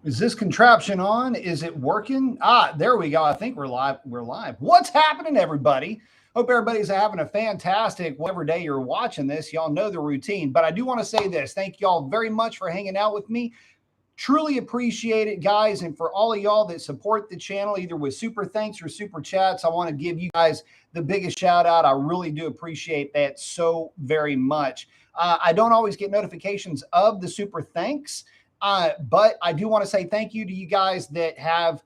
Is this contraption on? Is it working? Ah, there we go. I think we're live. We're live. What's happening, everybody? Hope everybody's having a fantastic whatever day you're watching this. Y'all know the routine, but I do want to say this. Thank y'all very much for hanging out with me. Truly appreciate it, guys. And for all of y'all that support the channel, either with super thanks or super chats, I want to give you guys the biggest shout out. I really do appreciate that so very much. I don't always get notifications of the super thanks. But I do want to say thank you to you guys that have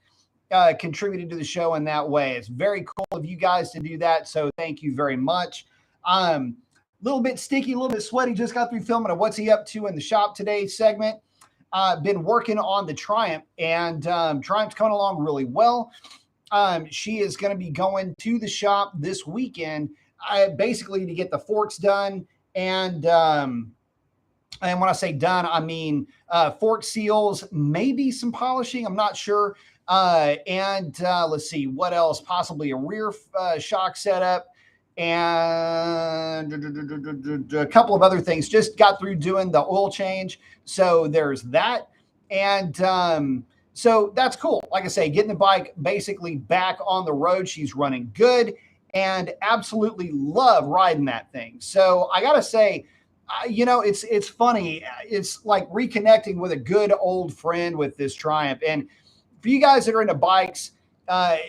contributed to the show in that way. It's very cool of you guys to do that. So thank you very much. A little bit sticky, a little bit sweaty. Just got through filming a What's He Up To in the Shop Today segment. Been working on the Triumph, and Triumph's coming along really well. She is going to be going to the shop this weekend, basically to get the forks done and when I say done, I mean fork seals, maybe some polishing. I'm not sure. Let's see what else. Possibly a rear shock setup and a couple of other things. Just got through doing the oil change, so there's that. And so that's cool. Like I say, getting the bike basically back on the road. She's running good and absolutely love riding that thing. So I gotta say, it's funny. It's like reconnecting with a good old friend with this Triumph. And for you guys that are into bikes, I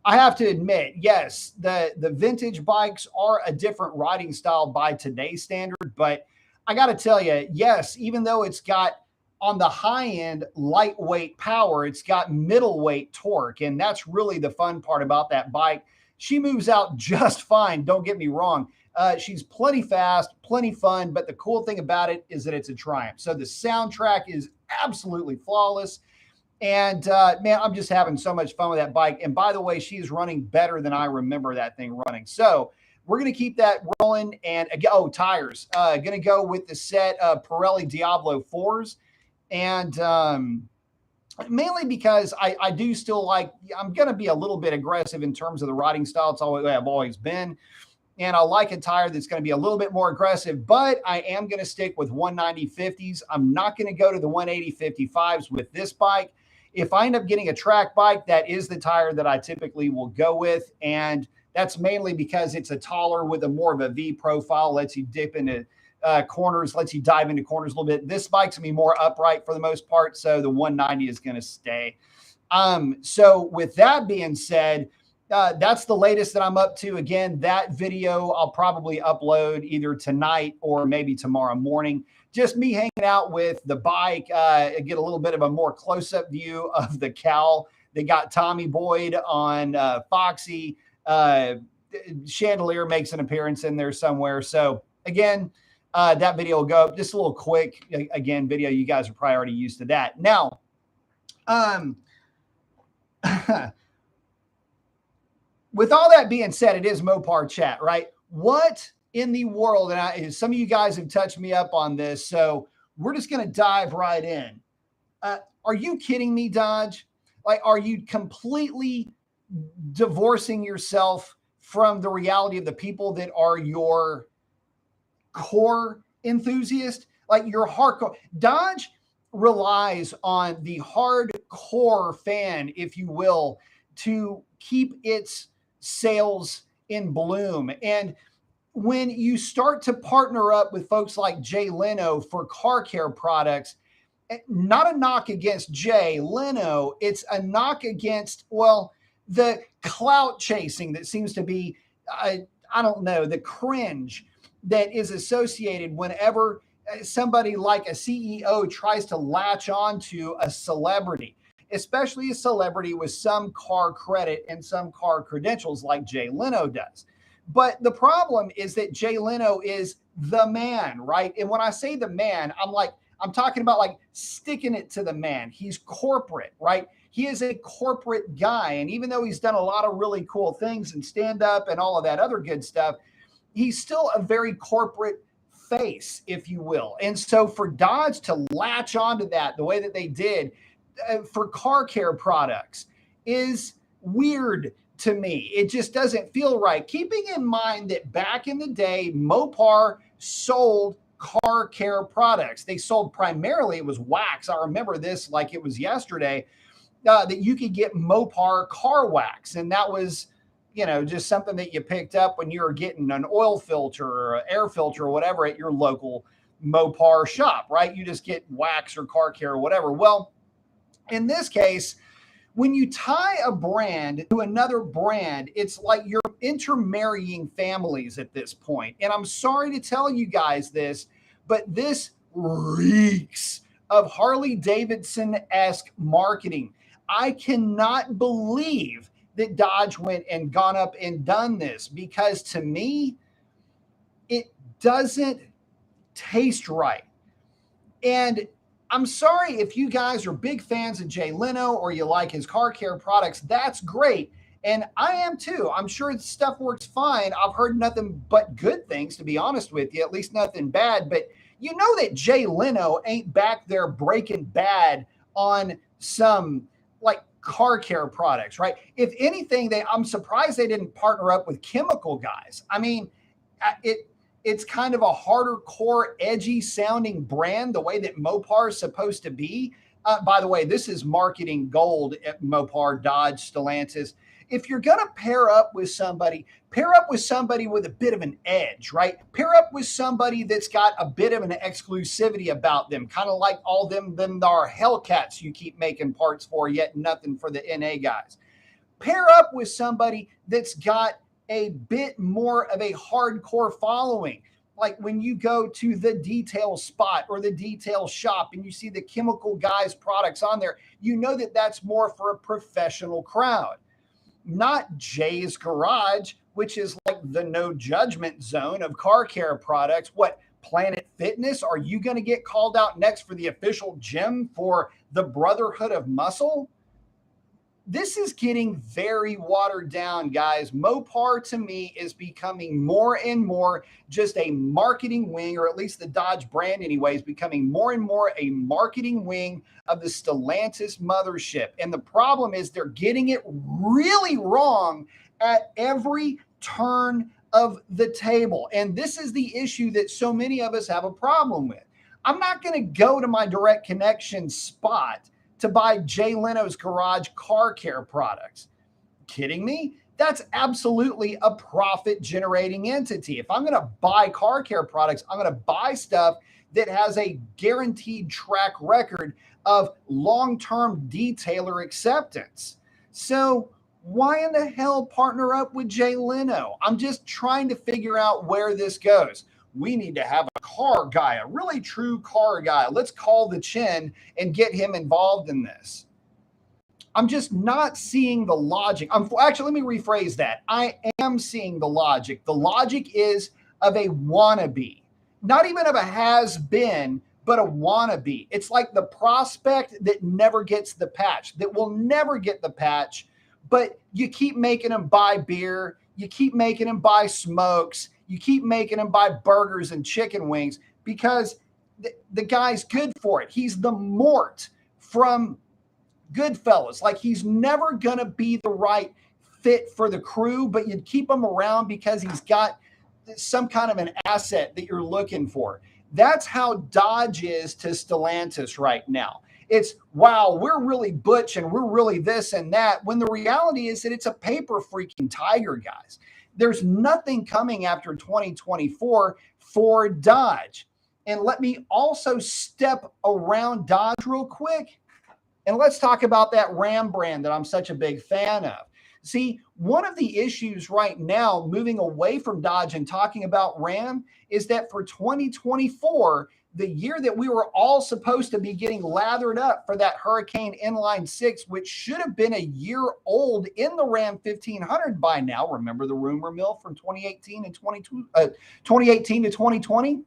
have to admit, yes, the vintage bikes are a different riding style by today's standard. But I got to tell you, yes, even though it's got on the high end lightweight power, it's got middleweight torque. And that's really the fun part about that bike. She moves out just fine. Don't get me wrong. She's plenty fast, plenty fun, but the cool thing about it is that it's a Triumph. So the soundtrack is absolutely flawless. And man, I'm just having so much fun with that bike. And by the way, she's running better than I remember that thing running. So we're going to keep that rolling. And tires. Going to go with the set of Pirelli Diablo 4s. And mainly because I do still I'm going to be a little bit aggressive in terms of the riding style. It's always I've always been. And I like a tire that's going to be a little bit more aggressive, but I am going to stick with 190 50s. I'm not going to go to the 180 55s with this bike. If I end up getting a track bike, that is the tire that I typically will go with. And that's mainly because it's a taller with a more of a V profile, lets you dip into corners, lets you dive into corners a little bit. This bike's going to be more upright for the most part. So the 190 is going to stay. So with that being said, that's the latest that I'm up to. Again, that video I'll probably upload either tonight or maybe tomorrow morning. Just me hanging out with the bike, get a little bit of a more close-up view of the cowl. They got Tommy Boyd on Foxy. Chandelier makes an appearance in there somewhere. So again, that video will go up. Just a little quick, again, video. You guys are probably already used to that. Now, with all that being said, it is Mopar chat, right? What in the world, and some of you guys have touched me up on this, so we're just going to dive right in. Are you kidding me, Dodge? Like, are you completely divorcing yourself from the reality of the people that are your core enthusiast? Like your hardcore. Dodge relies on the hardcore fan, if you will, to keep its sales in bloom. And when you start to partner up with folks like Jay Leno for car care products, not a knock against Jay Leno, it's a knock against, the clout chasing that seems to be, I don't know, the cringe that is associated whenever somebody like a CEO tries to latch on to a celebrity, especially a celebrity with some car credit and some car credentials like Jay Leno does. But the problem is that Jay Leno is the man, right? And when I say the man, I'm talking about like sticking it to the man. He's corporate, right? He is a corporate guy. And even though he's done a lot of really cool things and stand up and all of that other good stuff, he's still a very corporate face, if you will. And so for Dodge to latch onto that the way that they did for car care products is weird to me. It just doesn't feel right. Keeping in mind that back in the day, Mopar sold car care products. They sold primarily, it was wax. I remember this like it was yesterday, that you could get Mopar car wax. And that was, just something that you picked up when you were getting an oil filter or an air filter or whatever at your local Mopar shop, right? You just get wax or car care or whatever. Well, in this case, when you tie a brand to another brand, it's like you're intermarrying families at this point. And I'm sorry to tell you guys this, but this reeks of Harley Davidson-esque marketing. I cannot believe that Dodge went and gone up and done this, because to me, it doesn't taste right. And I'm sorry if you guys are big fans of Jay Leno or you like his car care products. That's great. And I am too. I'm sure his stuff works fine. I've heard nothing but good things, to be honest with you, at least nothing bad. But you know that Jay Leno ain't back there breaking bad on some like car care products, right? If anything, I'm surprised they didn't partner up with chemical guys. I mean, it's kind of a harder core, edgy sounding brand, the way that Mopar is supposed to be. By the way, this is marketing gold at Mopar, Dodge, Stellantis. If you're going to pair up with somebody with a bit of an edge, right? Pair up with somebody that's got a bit of an exclusivity about them, kind of like all them are Hellcats you keep making parts for, yet nothing for the NA guys. Pair up with somebody that's got a bit more of a hardcore following. Like when you go to the detail spot or the detail shop and you see the chemical guys products on there, you know that that's more for a professional crowd. Not Jay's Garage, which is like the no judgment zone of car care products. What, Planet Fitness? Are you going to get called out next for the official gym for the Brotherhood of Muscle? This is getting very watered down, guys. Mopar, to me, is becoming more and more just a marketing wing, or at least the Dodge brand anyway, is becoming more and more a marketing wing of the Stellantis mothership. And the problem is they're getting it really wrong at every turn of the table. And this is the issue that so many of us have a problem with. I'm not going to go to my direct connection spot to buy Jay Leno's Garage car care products. Kidding me? That's absolutely a profit generating entity. If I'm going to buy car care products, I'm going to buy stuff that has a guaranteed track record of long-term detailer acceptance. So why in the hell partner up with Jay Leno? I'm just trying to figure out where this goes. We need to have a car guy, a really true car guy. Let's call the chin and get him involved in this. I'm just not seeing the logic. Actually, let me rephrase that. I am seeing the logic. The logic is of a wannabe, not even of a has-been, but a wannabe. It's like the prospect that never gets the patch, that will never get the patch, but you keep making them buy beer. You keep making them buy smokes. You keep making him buy burgers and chicken wings because the guy's good for it. He's the Mort from Goodfellas. Like, he's never going to be the right fit for the crew, but you'd keep him around because he's got some kind of an asset that you're looking for. That's how Dodge is to Stellantis right now. It's, wow, we're really butch and we're really this and that, when the reality is that it's a paper freaking tiger, guys. There's nothing coming after 2024 for Dodge. And let me also step around Dodge real quick. And let's talk about that Ram brand that I'm such a big fan of. See, one of the issues right now, moving away from Dodge and talking about Ram, is that for 2024, the year that we were all supposed to be getting lathered up for that Hurricane Inline 6, which should have been a year old in the Ram 1500 by now. Remember the rumor mill from 2018 to 2020?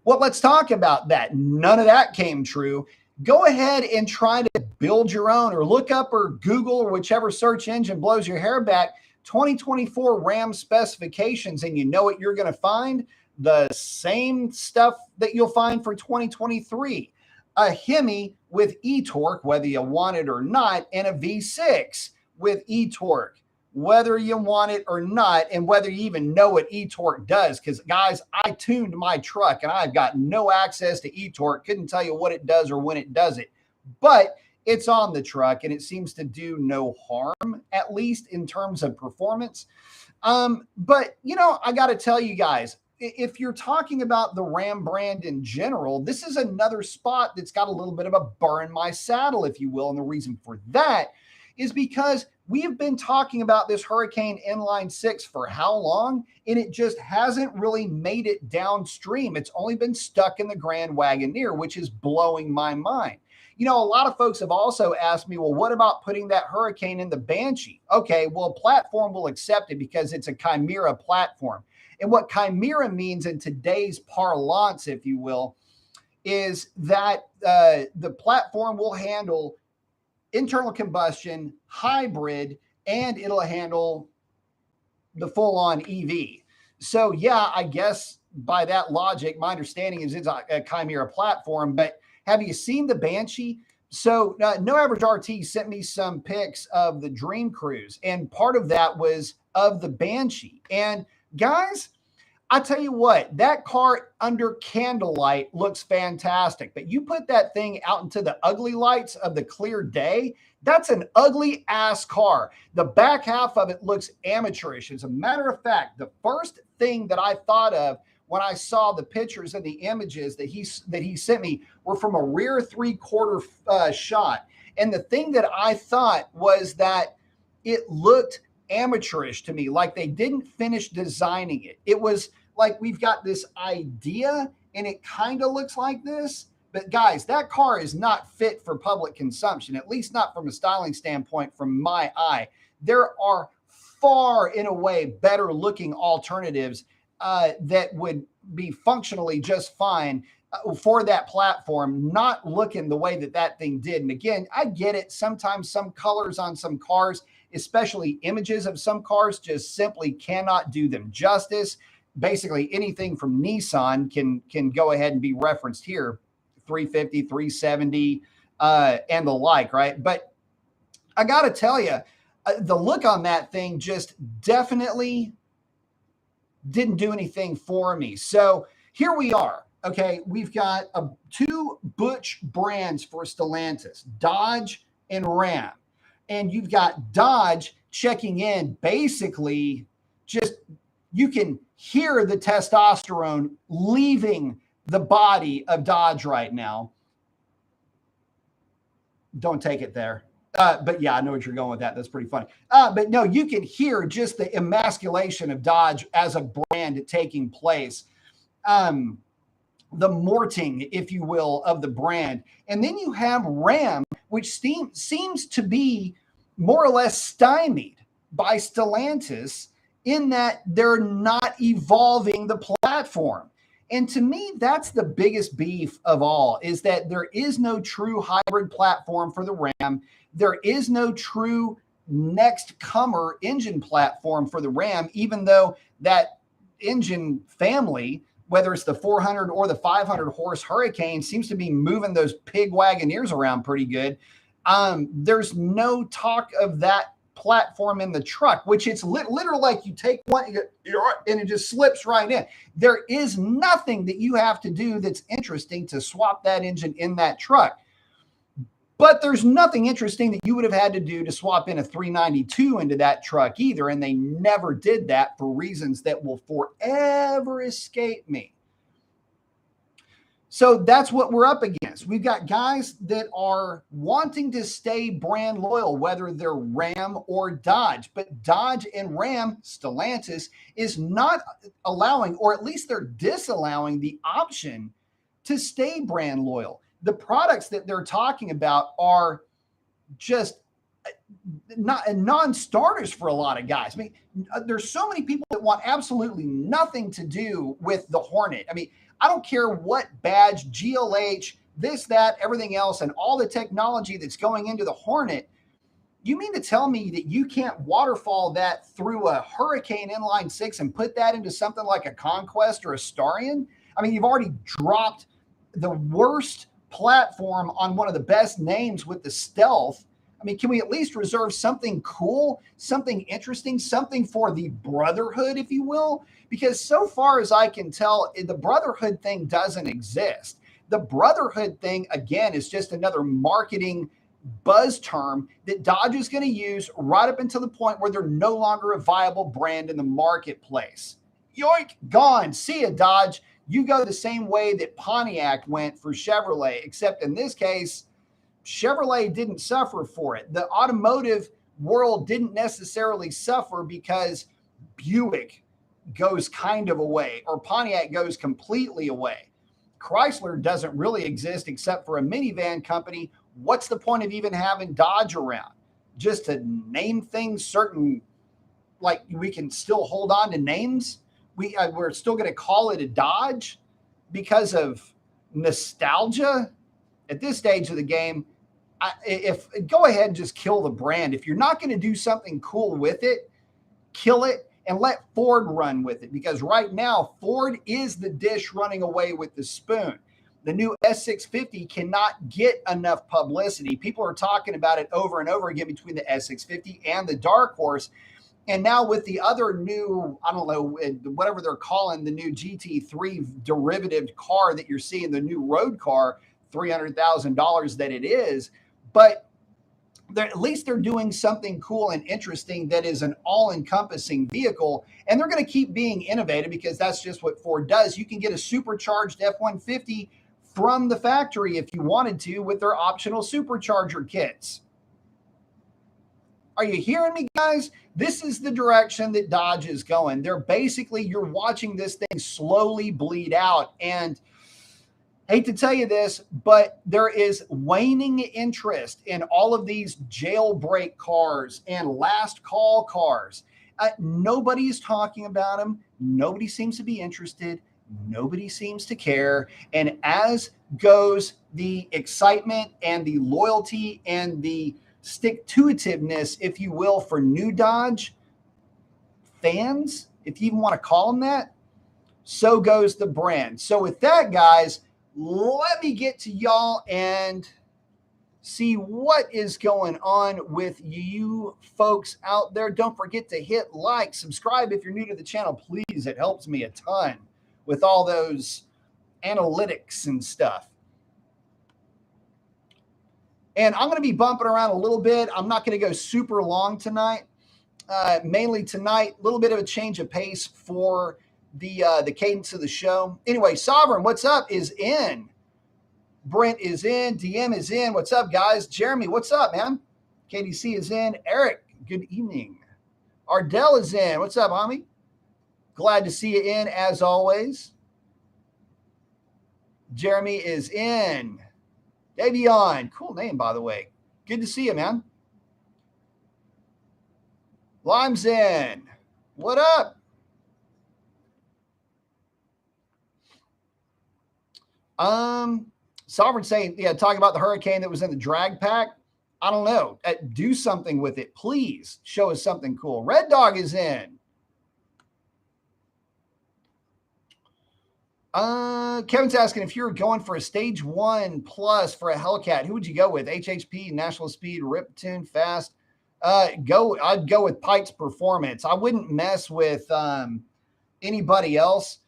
Well, let's talk about that. None of that came true. Go ahead and try to build your own, or look up or Google or whichever search engine blows your hair back 2024 Ram specifications, and you know what you're going to find? The same stuff that you'll find for 2023. A Hemi with e-torque, whether you want it or not, and a V6 with e-torque. whether you want it or not, and whether you even know what eTorque does. Because, guys, I tuned my truck and I've got no access to eTorque. Couldn't tell you what it does or when it does it. But it's on the truck and it seems to do no harm, at least in terms of performance. But, you know, I got to tell you guys, if you're talking about the Ram brand in general, this is another spot that's got a little bit of a burr in my saddle, if you will. And the reason for that is because we have been talking about this Hurricane Inline 6 for how long? And it just hasn't really made it downstream. It's only been stuck in the Grand Wagoneer, which is blowing my mind. You know, a lot of folks have also asked me, well, what about putting that Hurricane in the Banshee? Okay, well, a platform will accept it because it's a Chimera platform. And what Chimera means in today's parlance, if you will, is that the platform will handle internal combustion, hybrid, and it'll handle the full-on EV. So, yeah, I guess by that logic, my understanding is it's a Chimera platform, but have you seen the Banshee? So No Average RT sent me some pics of the Dream Cruise, and part of that was of the Banshee. And guys, I tell you what, that car under candlelight looks fantastic, but you put that thing out into the ugly lights of the clear day, that's an ugly ass car. The back half of it looks amateurish. As a matter of fact, the first thing that I thought of when I saw the pictures and the images that he sent me were from a rear 3/4 shot. And the thing that I thought was that it looked amateurish to me, like they didn't finish designing it. It was like we've got this idea and it kind of looks like this. But guys, that car is not fit for public consumption, at least not from a styling standpoint from my eye. There are far and away better looking alternatives that would be functionally just fine for that platform, not looking the way that that thing did. And again, I get it. Sometimes some colors on some cars, especially images of some cars, just simply cannot do them justice. Basically, anything from Nissan can go ahead and be referenced here, 350, 370, and the like, right? But I got to tell you, the look on that thing just definitely didn't do anything for me. So here we are. Okay, we've got two butch brands for Stellantis, Dodge and Ram. And you've got Dodge checking in basically just, you can hear the testosterone leaving the body of Dodge right now. Don't take it there. But yeah, I know what you're going with that. That's pretty funny. But no, you can hear just the emasculation of Dodge as a brand taking place. The morting, if you will, of the brand. And then you have Ram, which seems to be more or less stymied by Stellantis in that they're not evolving the platform. And to me, that's the biggest beef of all, is that there is no true hybrid platform for the Ram. There is no true next comer engine platform for the Ram, even though that engine family, whether it's the 400 or the 500 horse Hurricane, seems to be moving those pig Wagoneers around pretty good. There's no talk of that platform in the truck, which it's literally like you take one and it just slips right in. There is nothing that you have to do that's interesting to swap that engine in that truck. But there's nothing interesting that you would have had to do to swap in a 392 into that truck either. And they never did that for reasons that will forever escape me. So that's what we're up against. We've got guys that are wanting to stay brand loyal, whether they're Ram or Dodge. But Dodge and Ram, Stellantis, is not allowing, or at least they're disallowing the option to stay brand loyal. The products that they're talking about are just not non-starters for a lot of guys. I mean, there's so many people that want absolutely nothing to do with the Hornet. I mean, I don't care what badge, GLH, this, that, everything else, and all the technology that's going into the Hornet. You mean to tell me that you can't waterfall that through a Hurricane Inline 6 and put that into something like a Conquest or a Starion? I mean, you've already dropped the worst platform on one of the best names with the Stealth I mean, can we at least reserve something cool, something interesting, something for the brotherhood, if you will? Because so far as I can tell, the brotherhood thing doesn't exist. The brotherhood thing, again, is just another marketing buzz term that Dodge is going to use right up until the point where they're no longer a viable brand in the marketplace. Yoink, gone. See ya, Dodge. You go the same way that Pontiac went for Chevrolet, except in this case, Chevrolet didn't suffer for it. The automotive world didn't necessarily suffer because Buick goes kind of away or Pontiac goes completely away. Chrysler doesn't really exist except for a minivan company. What's the point of even having Dodge around? Just to name things certain, like we can still hold on to names. We're still going to call it a Dodge because of nostalgia. At this stage of the game, if go ahead and just kill the brand. If you're not going to do something cool with it, kill it and let Ford run with it. Because right now, Ford is the dish running away with the spoon. The new S650 cannot get enough publicity. People are talking about it over and over again between the S650 and the Dark Horse. And now with the other new, I don't know, whatever they're calling the new GT3 derivative car that you're seeing, the new road car, $300,000 that it is. But at least they're doing something cool and interesting that is an all-encompassing vehicle. And they're going to keep being innovative because that's just what Ford does. You can get a supercharged F-150 from the factory if you wanted to with their optional supercharger kits. Are you hearing me, guys? This is the direction that Dodge is going. They're basically, you're watching this thing slowly bleed out. And hate to tell you this, but there is waning interest in all of these jailbreak cars and last call cars. Nobody's talking about them. Nobody seems to be interested. Nobody seems to care. And as goes the excitement and the loyalty and the stick-to-itiveness, if you will, for new Dodge fans, if you even want to call them that, so goes the brand. So with that, guys, let me get to y'all and see what is going on with you folks out there. Don't forget to hit like, subscribe if you're new to the channel, please. It helps me a ton with all those analytics and stuff. And I'm going to be bumping around a little bit. I'm not going to go super long tonight. Mainly tonight, a little bit of a change of pace for the cadence of the show. Anyway, Sovereign, what's up, is in. Brent is in. DM is in. What's up, guys? Jeremy, what's up, man? KDC is in. Eric, good evening. Ardell is in. What's up, homie? Glad to see you in, as always. Jeremy is in. Davion, cool name, by the way. Good to see you, man. Lime's in. What up? Sovereign saying, yeah, talking about the hurricane that was in the drag pack. I don't know. Do something with it, please. Show us something cool. Red Dog is in. Kevin's asking if you're going for a stage 1 plus for a Hellcat, who would you go with? HHP, National Speed, Riptune, Fast. I'd go with Pike's Performance. I wouldn't mess with anybody else.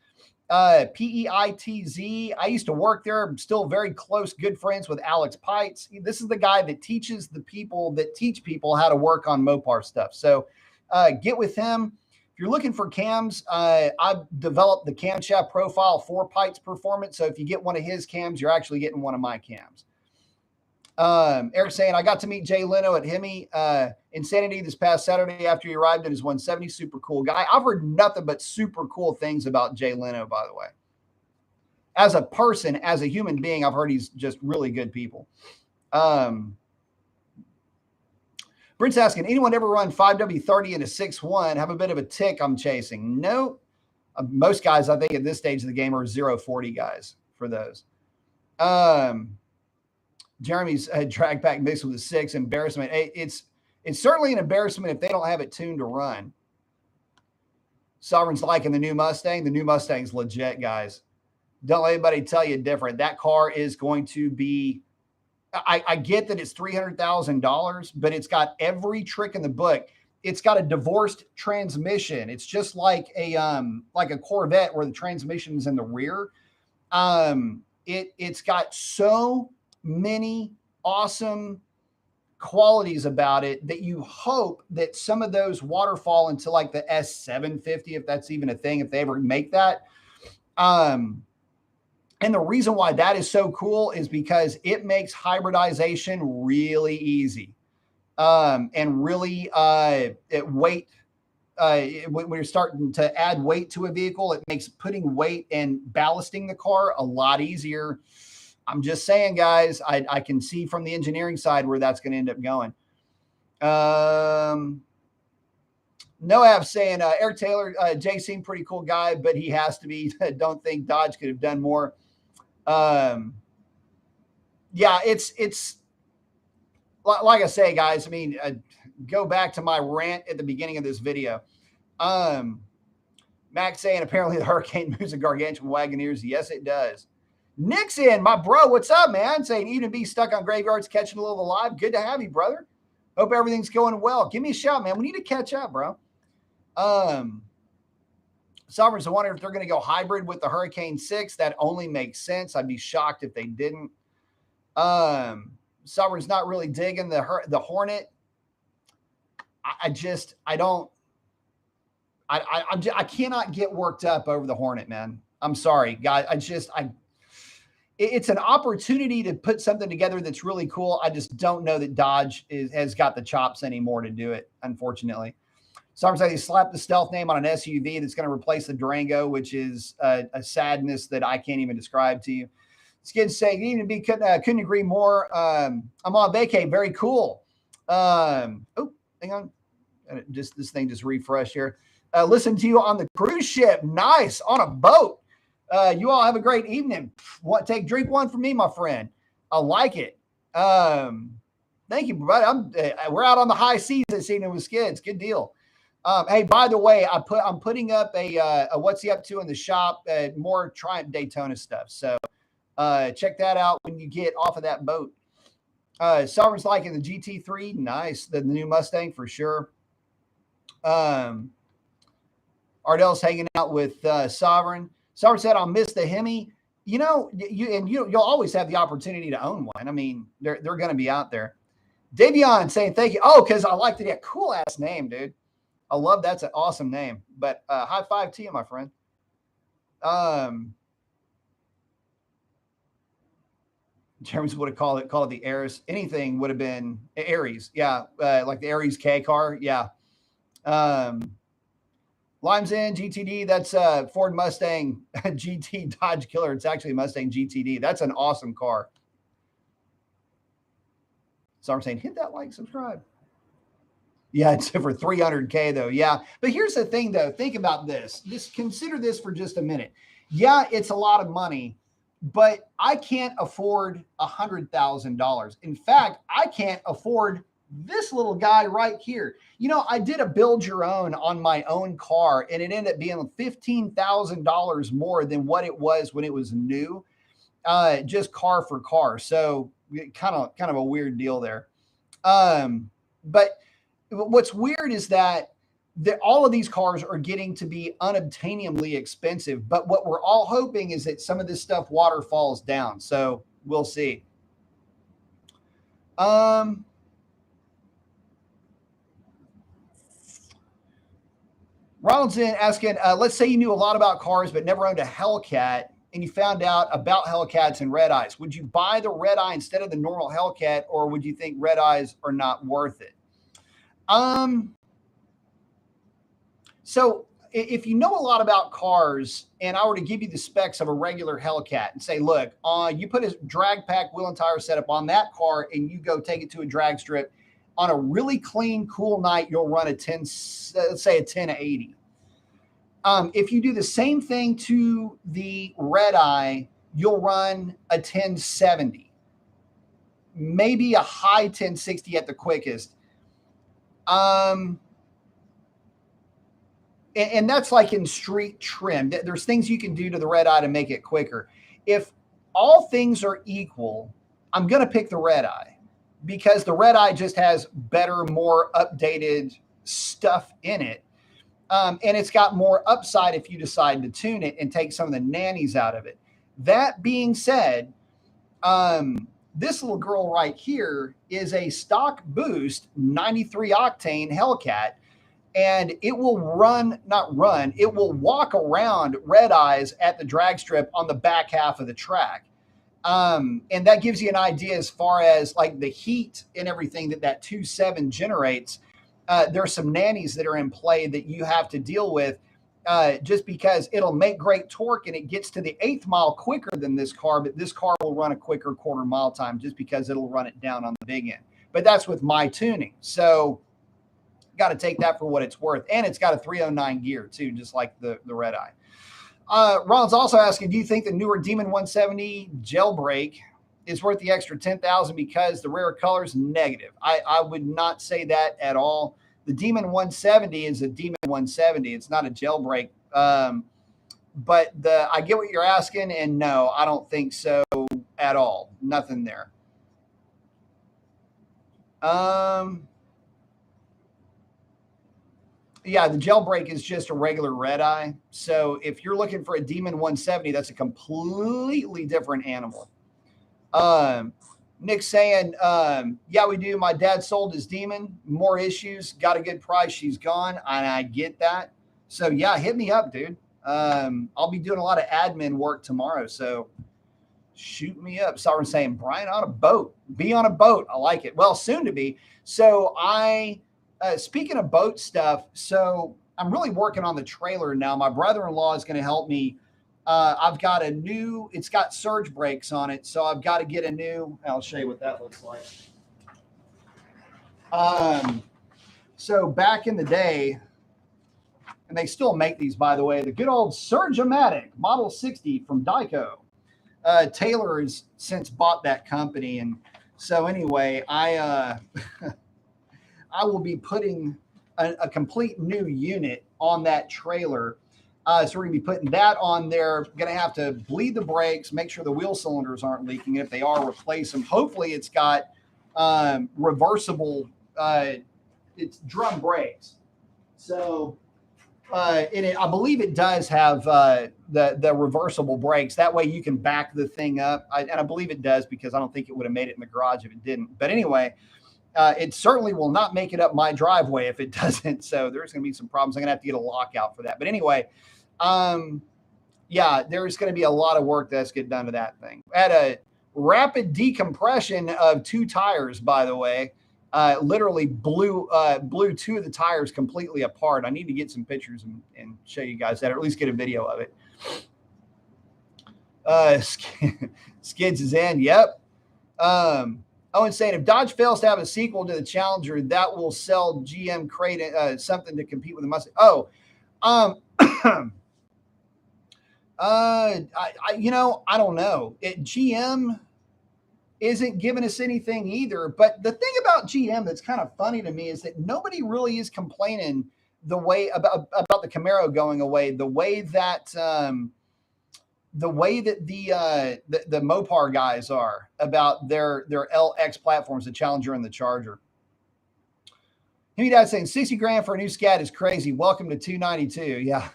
PEITZ. I used to work there. I'm still very close, good friends with Alex Pites. This is the guy that teaches the people that teach people how to work on Mopar stuff. So get with him. If you're looking for cams, I've developed the camshaft profile for Pike's Performance. So if you get one of his cams, you're actually getting one of my cams. Eric saying, I got to meet Jay Leno at Hemi Insanity this past Saturday after he arrived in his 170. Super cool guy. I've heard nothing but super cool things about Jay Leno, by the way. As a person, as a human being, I've heard he's just really good people. Brent's asking, anyone ever run 5W30 in a 6.1? Have a bit of a tick I'm chasing? No. Most guys, I think, at this stage of the game are 0.40 guys for those. Jeremy's drag pack mixed with a 6. Embarrassment. It's certainly an embarrassment if they don't have it tuned to run. Sovereign's liking the new Mustang. The new Mustang's legit, guys. Don't let anybody tell you different. That car is going to be I get that it's $300,000, but it's got every trick in the book. It's got a divorced transmission. It's just like a Corvette where the transmission is in the rear. It's got so many awesome qualities about it that you hope that some of those waterfall into like the S750, if that's even a thing, if they ever make that. And the reason why that is so cool is because it makes hybridization really easy. And really weight, when you're starting to add weight to a vehicle, it makes putting weight and ballasting the car a lot easier. I'm just saying, guys, I can see from the engineering side where that's going to end up going. Noab saying, Eric Taylor, Jay seemed pretty cool guy, but he has to be. Don't think Dodge could have done more. Yeah, it's like I say, guys. I mean, go back to my rant at the beginning of this video. Max saying apparently the Hurricane moves a gargantuan Wagoneers. Yes, it does. Nixon, my bro, what's up, man? Saying even be stuck on graveyards, catching a little alive. Good to have you, brother. Hope everything's going well. Give me a shout, man. We need to catch up, bro. Sovereigns, I wonder if they're going to go hybrid with the Hurricane 6. That only makes sense. I'd be shocked if they didn't. Sovereign's not really digging the Hornet. I cannot get worked up over the Hornet, man. I'm sorry, guys. It's an opportunity to put something together that's really cool. I just don't know that Dodge has got the chops anymore to do it, unfortunately. Someone said he slapped the stealth name on an SUV that's going to replace the Durango, which is a sadness that I can't even describe to you. Skid's saying, even be couldn't agree more. I'm on vacay. Very cool. Oh, hang on. Just this thing just refreshed here. Listen to you on the cruise ship. Nice. On a boat. You all have a great evening. Drink one for me, my friend. I like it. Thank you, brother. We're out on the high seas this evening with Skids. Good deal. Hey, by the way, I'm putting up a what's he up to in the shop, more Triumph Daytona stuff. So check that out when you get off of that boat. Sovereign's liking the GT3. Nice. The new Mustang for sure. Ardell's hanging out with Sovereign. Sovereign said, I'll miss the Hemi. You know, you'll always have the opportunity to own one. I mean, they're going to be out there. Davion saying thank you. Oh, because I liked it. Yeah, cool ass name, dude. I love that's an awesome name. But high five to you, my friend. Jeremy's would have called it the Aries. Anything would have been Aries. Yeah, like the Aries K car. Yeah. Lime's in GTD. That's Ford Mustang GT Dodge Killer. It's actually a Mustang GTD. That's an awesome car. So I'm saying hit that like, subscribe. Yeah, it's for 300K though. Yeah, but here's the thing though. Think about this. Just consider this for just a minute. Yeah, it's a lot of money, but I can't afford $100,000. In fact, I can't afford this little guy right here. You know, I did a build your own on my own car, and it ended up being $15,000 more than what it was when it was new, just car for car. So kind of a weird deal there. But what's weird is that all of these cars are getting to be unobtainably expensive. But what we're all hoping is that some of this stuff waterfalls down. So we'll see. Ronald's in asking, let's say you knew a lot about cars but never owned a Hellcat, and you found out about Hellcats and red eyes. Would you buy the red eye instead of the normal Hellcat, or would you think red eyes are not worth it? So if you know a lot about cars and I were to give you the specs of a regular Hellcat and say, look, you put a drag pack wheel and tire setup on that car and you go take it to a drag strip, on a really clean, cool night, you'll run a 10, let's say a 1080. If you do the same thing to the red eye, you'll run a 1070, maybe a high 1060 at the quickest. And that's like in street trim. There's things you can do to the red eye to make it quicker. If all things are equal, I'm going to pick the red eye because the red eye just has better, more updated stuff in it. And it's got more upside if you decide to tune it and take some of the nannies out of it. That being said, this little girl right here is a stock boost 93 octane Hellcat, and it will it will walk around red eyes at the drag strip on the back half of the track. And that gives you an idea as far as like the heat and everything that 2.7 generates. There's some nannies that are in play that you have to deal with just because it'll make great torque and it gets to the 1/8 mile quicker than this car, but this car will run a quicker 1/4 mile time just because it'll run it down on the big end. But that's with my tuning. So got to take that for what it's worth. And it's got a 309 gear too, just like the red eye. Ron's also asking, do you think the newer Demon 170 jailbreak is worth the extra 10,000 because the rare colors? Negative. I would not say that at all. The Demon 170 is a Demon 170. It's not a jailbreak. But I get what you're asking, and no, I don't think so at all. Nothing there. Yeah, the jailbreak is just a regular red eye. So if you're looking for a Demon 170, that's a completely different animal. Nick's saying, yeah, we do. My dad sold his Demon, more issues, got a good price. She's gone. And I get that. So yeah, hit me up, dude. I'll be doing a lot of admin work tomorrow. So shoot me up. Sovereign saying, Brian, on a boat, be on a boat. I like it. Well, soon to be. So speaking of boat stuff, so I'm really working on the trailer now. My brother-in-law is going to help me. I've got it's got surge brakes on it. So I've got to get I'll show you what that looks like. So back in the day, and they still make these, by the way, the good old Surge-O-Matic Model 60 from Dyco. Taylor has since bought that company. And so anyway, I will be putting a complete new unit on that trailer. So we're going to be putting that on there. Going to have to bleed the brakes, make sure the wheel cylinders aren't leaking. If they are, replace them. Hopefully it's got reversible, it's drum brakes. So I believe it does have the reversible brakes. That way you can back the thing up. And I believe it does because I don't think it would have made it in the garage if it didn't. But anyway, it certainly will not make it up my driveway if it doesn't. So there's going to be some problems. I'm going to have to get a lockout for that. But anyway, yeah, there's going to be a lot of work that's get done to that thing. At a rapid decompression of 2 tires, by the way, literally blew 2 of the tires completely apart. I need to get some pictures and show you guys that, or at least get a video of it. Skids is in. Yep. Owen saying, if Dodge fails to have a sequel to the Challenger, that will sell GM crate something to compete with the Mustang. I don't know. GM isn't giving us anything either. But the thing about GM that's kind of funny to me is that nobody really is complaining the way about the Camaro going away, the way that the Mopar guys are about their LX platforms, the Challenger and the Charger. Himmy Dad saying 60 grand for a new Scat is crazy. Welcome to 292. Yeah.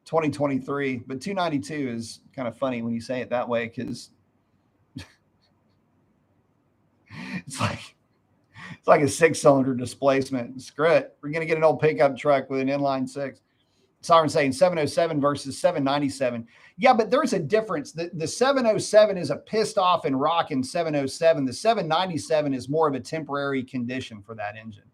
2023, but 292 is kind of funny when you say it that way because it's like a 6-cylinder displacement. Screw it. We're going to get an old pickup truck with an inline 6. Sovereign saying 707 versus 797. Yeah, but there's a difference. The 707 is a pissed off and rocking 707. The 797 is more of a temporary condition for that engine.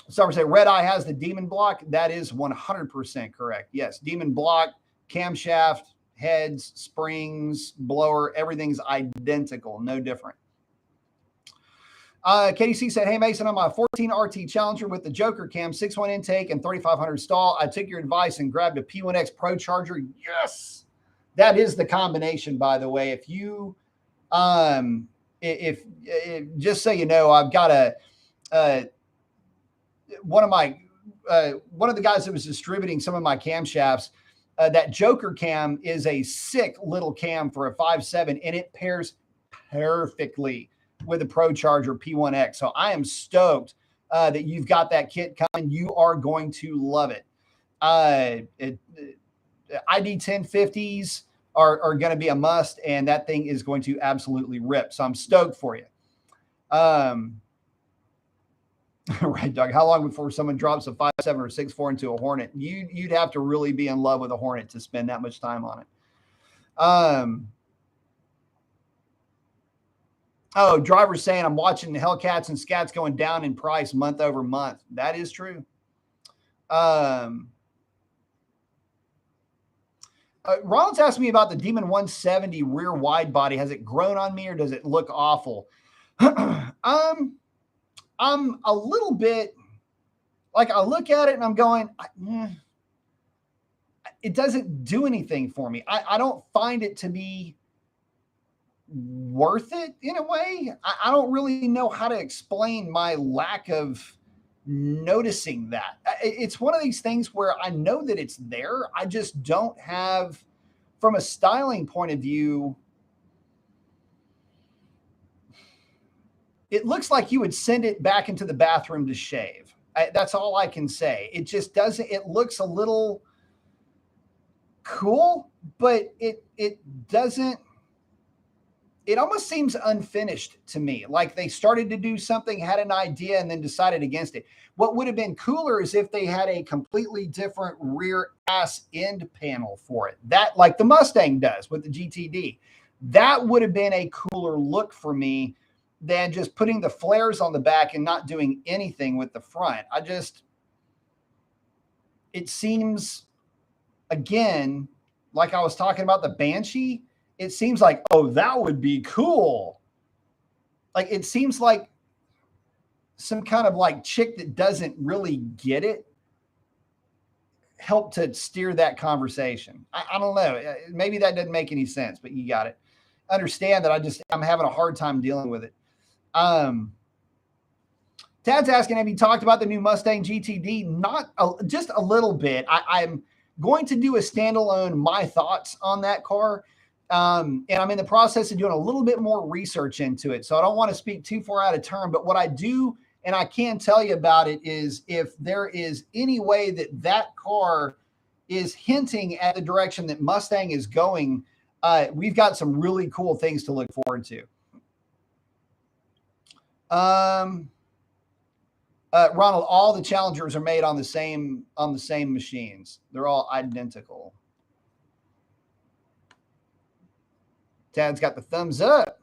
Sovereign saying Red Eye has the Demon block. That is 100% correct. Yes, Demon block, camshaft, heads, springs, blower, everything's identical, no different. KDC said, hey, Mason, I'm a 14 RT Challenger with the Joker cam, 6.1 intake and 3,500 stall. I took your advice and grabbed a P1X Pro Charger. Yes, that is the combination, by the way. If you, if just so you know, I've got one of the guys that was distributing some of my camshafts That Joker cam is a sick little cam for a 5.7, and it pairs perfectly with a ProCharger P1X. So I am stoked that you've got that kit coming. You are going to love it. ID 1050s are going to be a must, and that thing is going to absolutely rip. So I'm stoked for you. Right, Doug. How long before someone drops a 5.7 or 6.4 into a Hornet? You'd have to really be in love with a Hornet to spend that much time on it. Oh, driver's saying I'm watching the Hellcats and Scats going down in price month over month. That is true. Ronald's asked me about the Demon 170 rear wide body. Has it grown on me or does it look awful? I'm a little bit like, I look at it and I'm going, it doesn't do anything for me. I don't find it to be worth it in a way. I don't really know how to explain my lack of noticing that. It's one of these things where I know that it's there. I just don't have, from a styling point of view, it looks like you would send it back into the bathroom to shave. That's all I can say. It just doesn't, it looks a little cool, but it doesn't, it almost seems unfinished to me. Like they started to do something, had an idea, and then decided against it. What would have been cooler is if they had a completely different rear ass end panel for it. That, like the Mustang does with the GTD. That would have been a cooler look for me than just putting the flares on the back and not doing anything with the front. It seems, again, like I was talking about the Banshee, it seems like, oh, that would be cool. Like, it seems like some kind of like chick that doesn't really get it helped to steer that conversation. I don't know. Maybe that doesn't make any sense, but you got it. Understand that I'm having a hard time dealing with it. Tad's asking, have you talked about the new Mustang GTD? Just a little bit. I'm going to do a standalone, my thoughts on that car. And I'm in the process of doing a little bit more research into it. So I don't want to speak too far out of turn, but what I do, and I can tell you about it, is if there is any way that car is hinting at the direction that Mustang is going, we've got some really cool things to look forward to. Ronald, all the Challengers are made on the same machines. They're all identical. Tad's got the thumbs up.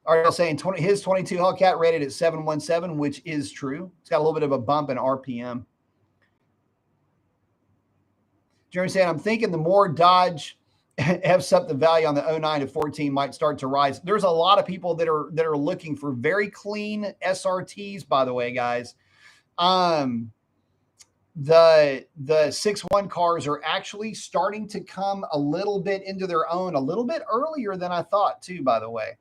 Ariel saying his 22 Hellcat rated at 717, which is true. It's got a little bit of a bump in RPM. Jeremy saying, I'm thinking the more Dodge F's up the value on the 09 to 14 might start to rise. There's a lot of people that are looking for very clean SRTs, by the way, guys. The 6.1 cars are actually starting to come a little bit into their own, a little bit earlier than I thought too, by the way.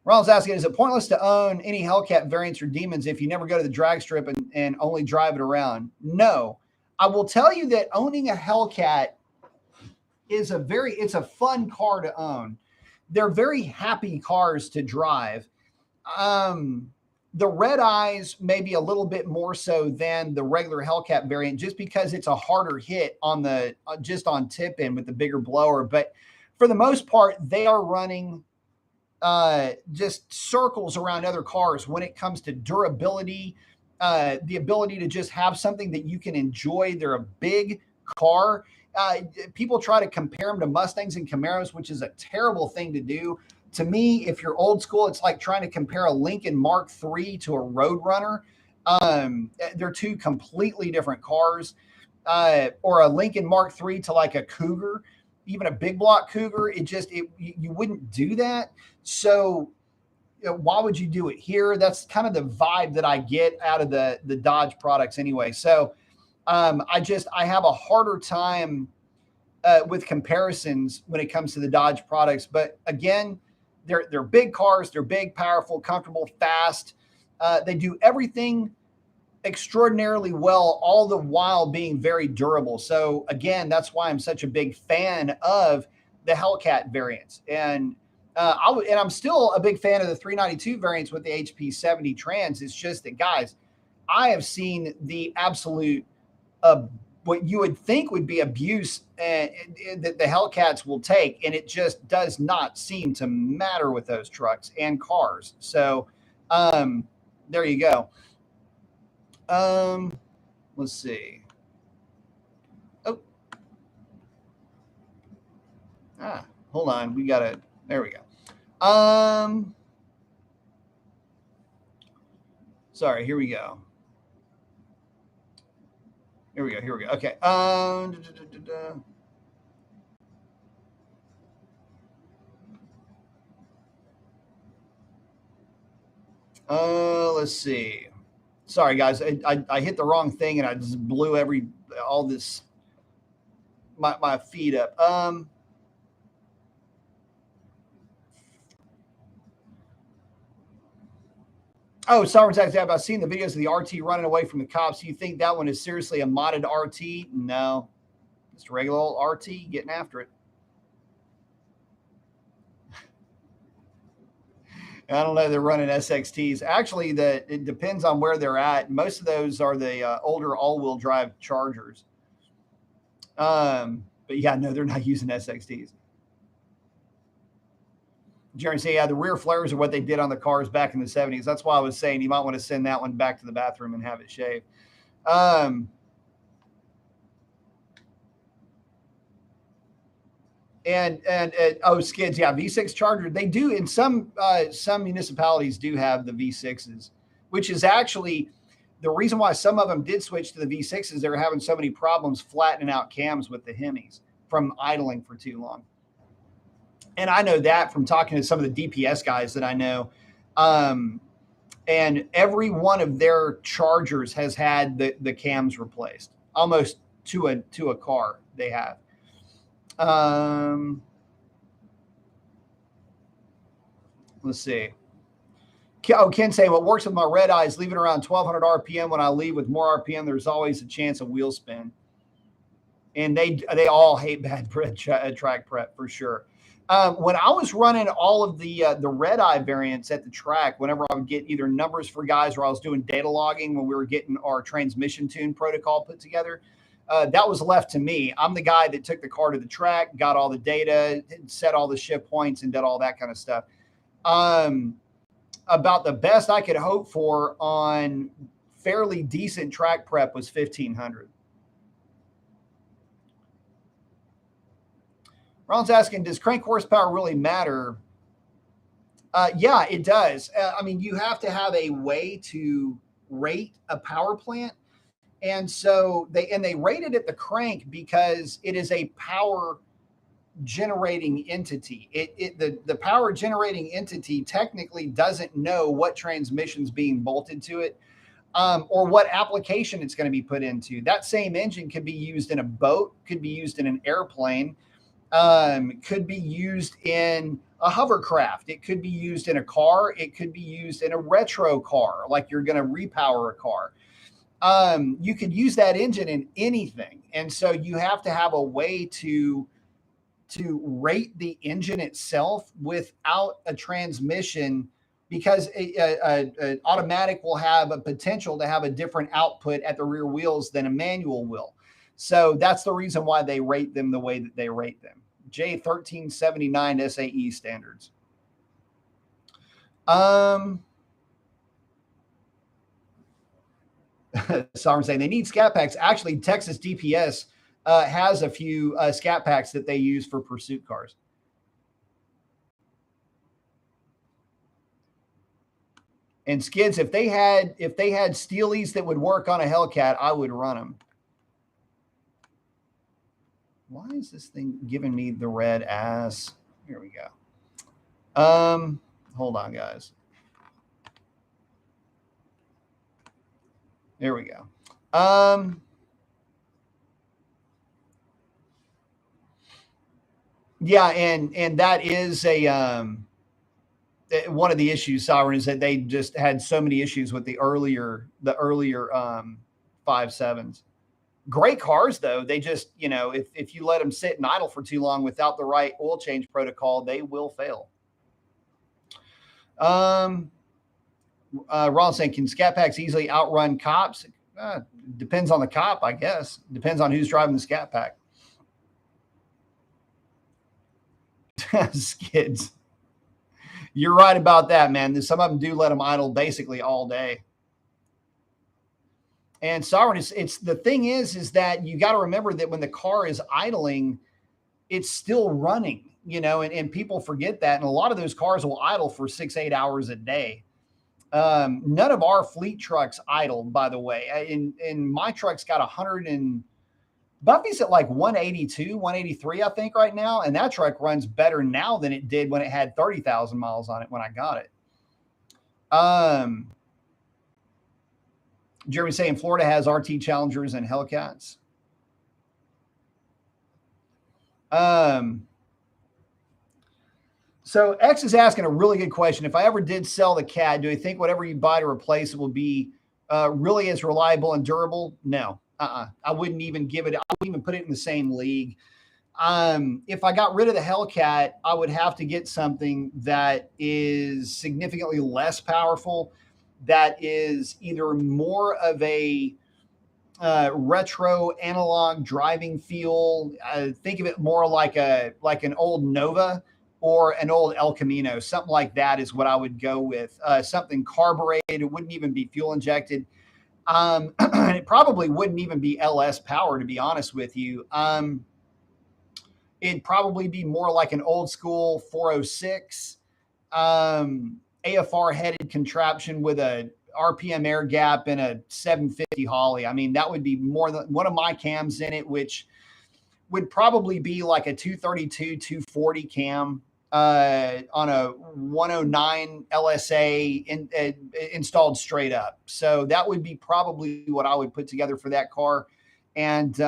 Ronald's asking, is it pointless to own any Hellcat variants or Demons if you never go to the drag strip and only drive it around? No. I will tell you that owning a Hellcat is it's a fun car to own. They're very happy cars to drive. The Red Eyes maybe a little bit more so than the regular Hellcat variant, just because it's a harder hit on the just on tip end with the bigger blower. But for the most part, they are running just circles around other cars when it comes to durability, the ability to just have something that you can enjoy. They're a big car. People try to compare them to Mustangs and Camaros, which is a terrible thing to do. To me, if you're old school, it's like trying to compare a Lincoln Mark III to a Roadrunner. They're two completely different cars. Or a Lincoln Mark III to like a Cougar, even a big block Cougar. You wouldn't do that. So why would you do it here? That's kind of the vibe that I get out of the Dodge products anyway. So I have a harder time with comparisons when it comes to the Dodge products. But again, they're big cars. They're big, powerful, comfortable, fast. They do everything extraordinarily well, all the while being very durable. So again, that's why I'm such a big fan of the Hellcat variants. And and I'm still a big fan of the 392 variants with the HP70 trans. It's just that, guys, I have seen the absolute what you would think would be abuse that the Hellcats will take, and it just does not seem to matter with those trucks and cars. So there you go. Let's see. Oh, hold on. We got to. There we go. Sorry. Here we go. Here we go. Here we go. Okay. Let's see. Sorry, guys. I hit the wrong thing and I just blew all this my feed up. Oh, Sovereign Tax App. I've seen the videos of the RT running away from the cops. You think that one is seriously a modded RT? No, just a regular old RT getting after it. I don't know. They're running SXTs. Actually, it depends on where they're at. Most of those are the older all-wheel drive Chargers. But yeah, no, they're not using SXTs. Jerry say, yeah, the rear flares are what they did on the cars back in the 70s. That's why I was saying you might want to send that one back to the bathroom and have it shaved. And skids, yeah, V6 Charger. They do in some municipalities do have the V6s, which is actually the reason why some of them did switch to the V6s. They were having so many problems flattening out cams with the Hemis from idling for too long. And I know that from talking to some of the DPS guys that I know. And every one of their Chargers has had the cams replaced, almost to a car they have. Let's see. Ken saying what works with my red eyes, leaving around 1200 RPM. When I leave with more RPM, there's always a chance of wheel spin. And they all hate bad track prep for sure. When I was running all of the red eye variants at the track, whenever I would get either numbers for guys or I was doing data logging when we were getting our transmission tune protocol put together, that was left to me. I'm the guy that took the car to the track, got all the data, set all the ship points, and did all that kind of stuff. About the best I could hope for on fairly decent track prep was 1500. Ron's asking, does crank horsepower really matter? Yeah, it does. I mean, you have to have a way to rate a power plant. And so they rate it at the crank because it is a power generating entity. The power generating entity technically doesn't know what transmission's being bolted to it, or what application it's going to be put into. That same engine could be used in a boat, could be used in an airplane, could be used in a hovercraft. It could be used in a car. It could be used in a retro car, like you're going to repower a car. You could use that engine in anything. And so you have to have a way to rate the engine itself without a transmission, because an automatic will have a potential to have a different output at the rear wheels than a manual will. So that's the reason why they rate them the way that they rate them. J1379 SAE standards. Sovereign saying they need scat packs. Actually, Texas DPS has a few scat packs that they use for pursuit cars. And skids, if they had steelies that would work on a Hellcat, I would run them. Why is this thing giving me the red ass? Here we go. Hold on, guys. There we go. Yeah, and that is a one of the issues, Sovereign, is that they just had so many issues with the earlier 5.7s. Great cars, though. They just, if you let them sit and idle for too long without the right oil change protocol, they will fail. Ron saying, can Scat Packs easily outrun cops? Depends on the cop, I guess. Depends on who's driving the Scat Pack. Skids. You're right about that, man. Some of them do let them idle basically all day. And Sovereign, it's the thing is that you got to remember that when the car is idling, it's still running, and people forget that. And a lot of those cars will idle for 6-8 hours a day. None of our fleet trucks idle, by the way. And my truck's got 100 and Buffy's at like 182, 183, I think right now. And that truck runs better now than it did when it had 30,000 miles on it when I got it. Jeremy saying Florida has RT Challengers and Hellcats. So X is asking a really good question. If I ever did sell the Cat, do you think whatever you buy to replace it will be really as reliable and durable? No. I wouldn't even give it. I wouldn't even put it in the same league. If I got rid of the Hellcat, I would have to get something that is significantly less powerful, that is either more of a retro analog driving feel. Think of it more like an old Nova or an old El Camino. Something like that is what I would go with. Something carbureted. It wouldn't even be fuel injected. It probably wouldn't even be LS power, to be honest with you. It'd probably be more like an old school 406 AFR headed contraption with a RPM air gap and a 750 Holly. I mean, that would be more than one of my cams in it, which would probably be like a 232, 240 cam on a 109 LSA installed straight up. So that would be probably what I would put together for that car. And,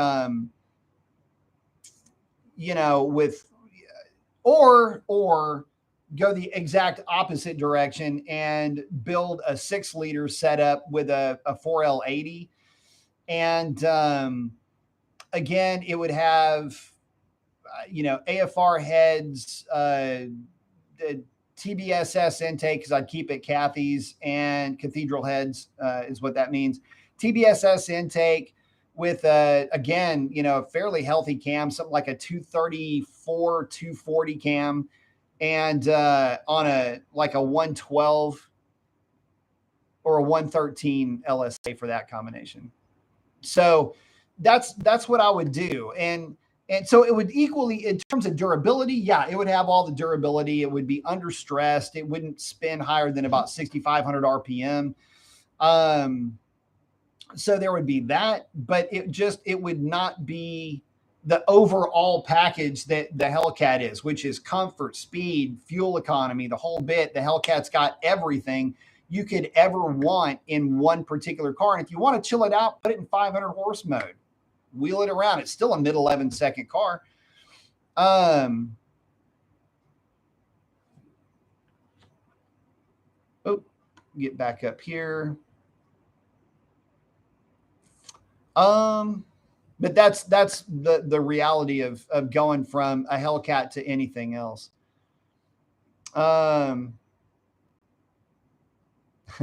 or go the exact opposite direction and build a 6-liter setup with a 4L80. And, again, it would have, AFR heads, the TBSS intake, because I'd keep it Cathy's, and cathedral heads is what that means. TBSS intake with, again, a fairly healthy cam, something like a 234, 240 cam, and on a 112 or a 113 LSA for that combination. So that's what I would do. And so it would equally, in terms of durability, yeah, it would have all the durability. It would be under stressed. It wouldn't spin higher than about 6,500 RPM. So there would be that, but it would not be the overall package that the Hellcat is, which is comfort, speed, fuel economy, the whole bit. The Hellcat's got everything you could ever want in one particular car. And if you want to chill it out, put it in 500 horse mode. Wheel it around. It's still a mid 11-second car. Get back up here. But that's the reality of going from a Hellcat to anything else.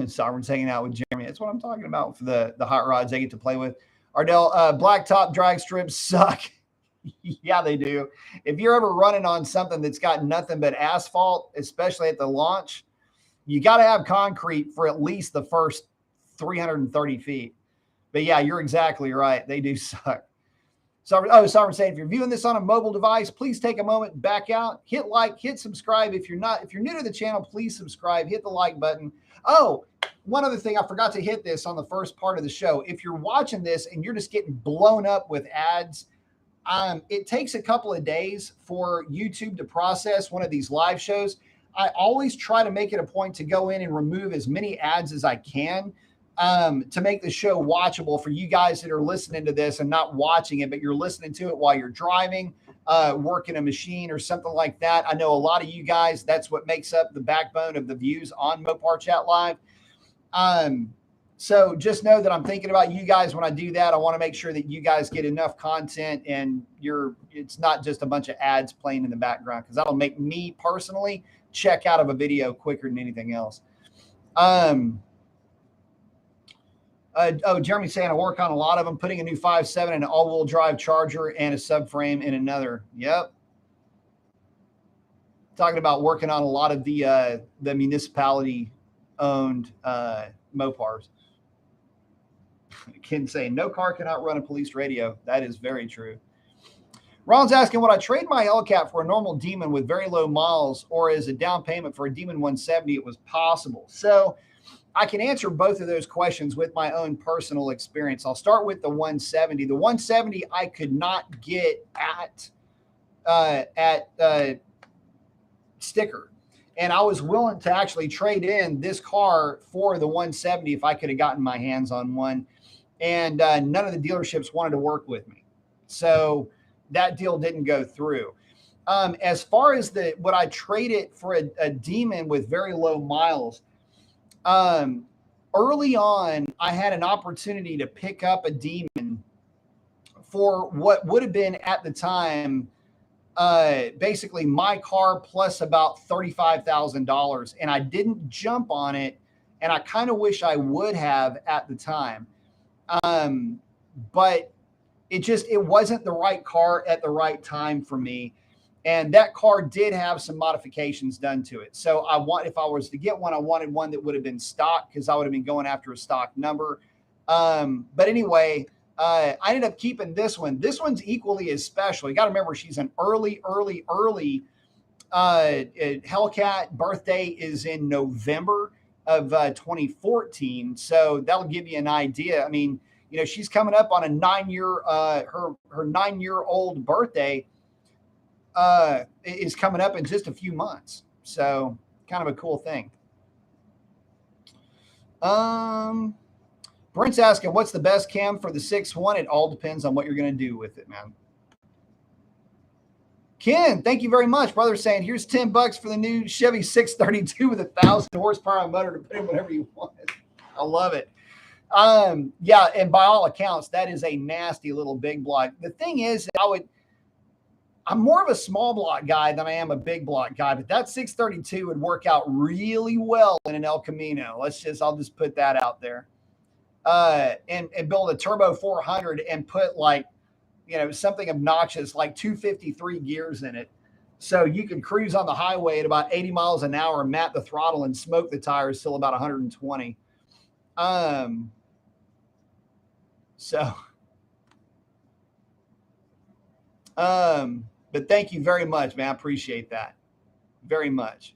Sovereign's hanging out with Jeremy. That's what I'm talking about for the hot rods they get to play with. Ardell, blacktop drag strips suck. Yeah, they do. If you're ever running on something that's got nothing but asphalt, especially at the launch, you got to have concrete for at least the first 330 feet. But yeah, you're exactly right. They do suck. Sovereign saying, if you're viewing this on a mobile device, please take a moment, back out, hit like, hit subscribe. If you're new to the channel, please subscribe, hit the like button. Oh, one other thing, I forgot to hit this on the first part of the show. If you're watching this and you're just getting blown up with ads, it takes a couple of days for YouTube to process one of these live shows. I always try to make it a point to go in and remove as many ads as I can to make the show watchable for you guys that are listening to this and not watching it, but you're listening to it while you're driving. working a machine or something like that. I know a lot of you guys, that's what makes up the backbone of the views on Mopar Chat Live. So just know that I'm thinking about you guys when I do that. I want to make sure that you guys get enough content and it's not just a bunch of ads playing in the background, because that'll make me personally check out of a video quicker than anything else. Jeremy's saying I work on a lot of them, putting a new 5.7 and an all-wheel drive charger and a subframe in another. Yep. Talking about working on a lot of the municipality-owned Mopars. Ken saying, no car cannot run a police radio. That is very true. Ron's asking, would I trade my Hellcat for a normal Demon with very low miles, or as a down payment for a Demon 170? It was possible. So I can answer both of those questions with my own personal experience. I'll start with the 170. The 170 I could not get at Sticker. And I was willing to actually trade in this car for the 170 if I could have gotten my hands on one. And none of the dealerships wanted to work with me. So that deal didn't go through. As far as would I trade it for a Demon with very low miles? Early on, I had an opportunity to pick up a Demon for what would have been at the time, basically my car plus about $35,000. And I didn't jump on it. And I kind of wish I would have at the time. But it wasn't the right car at the right time for me. And that car did have some modifications done to it. So if I was to get one, I wanted one that would have been stock, because I would have been going after a stock number. But anyway, I ended up keeping this one. This one's equally as special. You got to remember, she's an early Hellcat. Birthday is in November of 2014. So that'll give you an idea. I mean, she's coming up on a 9-year, her 9-year-old birthday is coming up in just a few months. So kind of a cool thing. Brent's asking, what's the best cam for the 6.1? It all depends on what you're going to do with it, man. Ken, thank you very much. Brother's saying, here's $10 for the new Chevy 632 with 1,000 horsepower motor to put in whatever you want. I love it. Yeah, and by all accounts, that is a nasty little big block. The thing is, I'm more of a small block guy than I am a big block guy, but that 632 would work out really well in an El Camino. I'll just put that out there. And build a turbo 400 and put something obnoxious like 253 gears in it. So you can cruise on the highway at about 80 miles an hour, mat the throttle, and smoke the tires till about 120. But thank you very much, man. I appreciate that very much.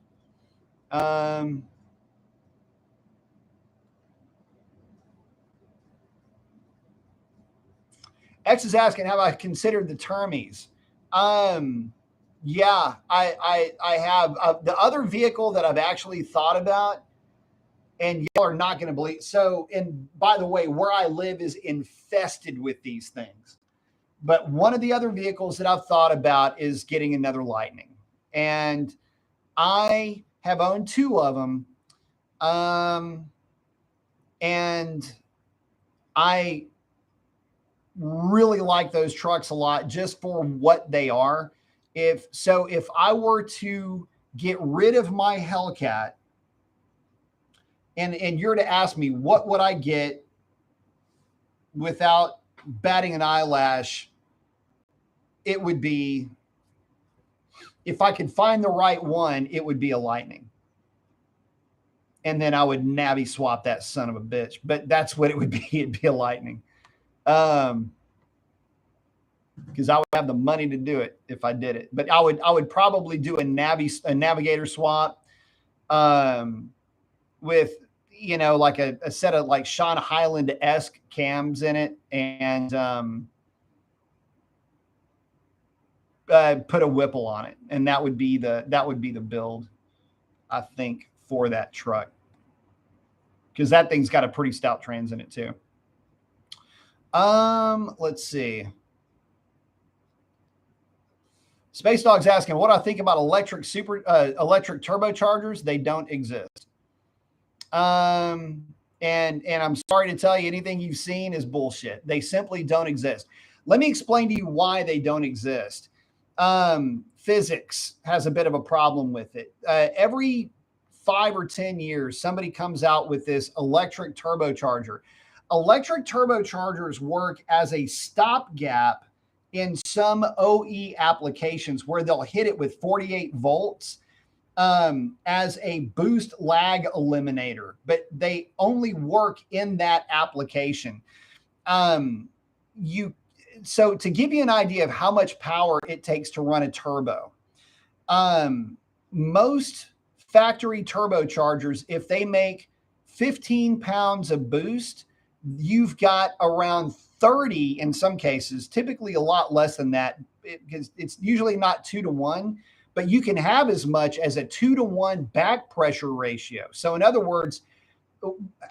X is asking, have I considered the Termies? Yeah, I have. The other vehicle that I've actually thought about, and y'all are not going to believe. So, and by the way, where I live is infested with these things. But one of the other vehicles that I've thought about is getting another Lightning. And I have owned 2 of them. And I really like those trucks a lot just for what they are. If I were to get rid of my Hellcat and you're to ask me what would I get without batting an eyelash, it would be, if I could find the right one, it would be a Lightning. And then I would navvy swap that son of a bitch. But that's what it would be. It'd be a Lightning. Because I would have the money to do it if I did it. But I would probably do a navigator swap with, like a set of like Sean Highland-esque cams in it, and put a Whipple on it, and that would be the build, I think, for that truck, because that thing's got a pretty stout trans in it too. Let's see. Space Dog's asking what I think about electric turbochargers. They don't exist. And I'm sorry to tell you, anything you've seen is bullshit. They simply don't exist. Let me explain to you why they don't exist. Physics has a bit of a problem with it. Every 5 or 10 years, somebody comes out with this electric turbocharger. Electric turbochargers work as a stopgap in some OE applications where they'll hit it with 48 volts as a boost lag eliminator, but they only work in that application. So to give you an idea of how much power it takes to run a turbo, most factory turbochargers, if they make 15 pounds of boost, you've got around 30 in some cases, typically a lot less than that, because it's usually not 2-to-1, but you can have as much as a 2-to-1 back pressure ratio. So in other words,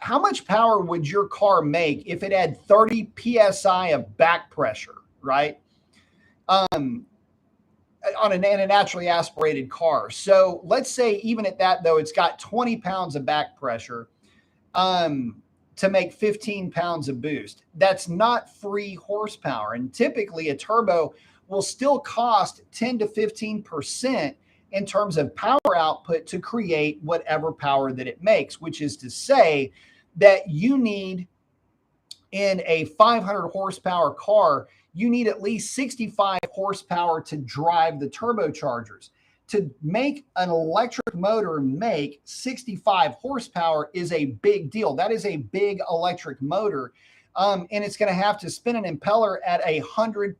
how much power would your car make if it had 30 PSI of back pressure, right? In a naturally aspirated car. So let's say even at that, though, it's got 20 pounds of back pressure to make 15 pounds of boost. That's not free horsepower. And typically a turbo will still cost 10 to 15% in terms of power output to create whatever power that it makes, which is to say that you need in a 500 horsepower car, you need at least 65 horsepower to drive the turbochargers. To make an electric motor make 65 horsepower is a big deal. That is a big electric motor. And it's going to have to spin an impeller at 100,000+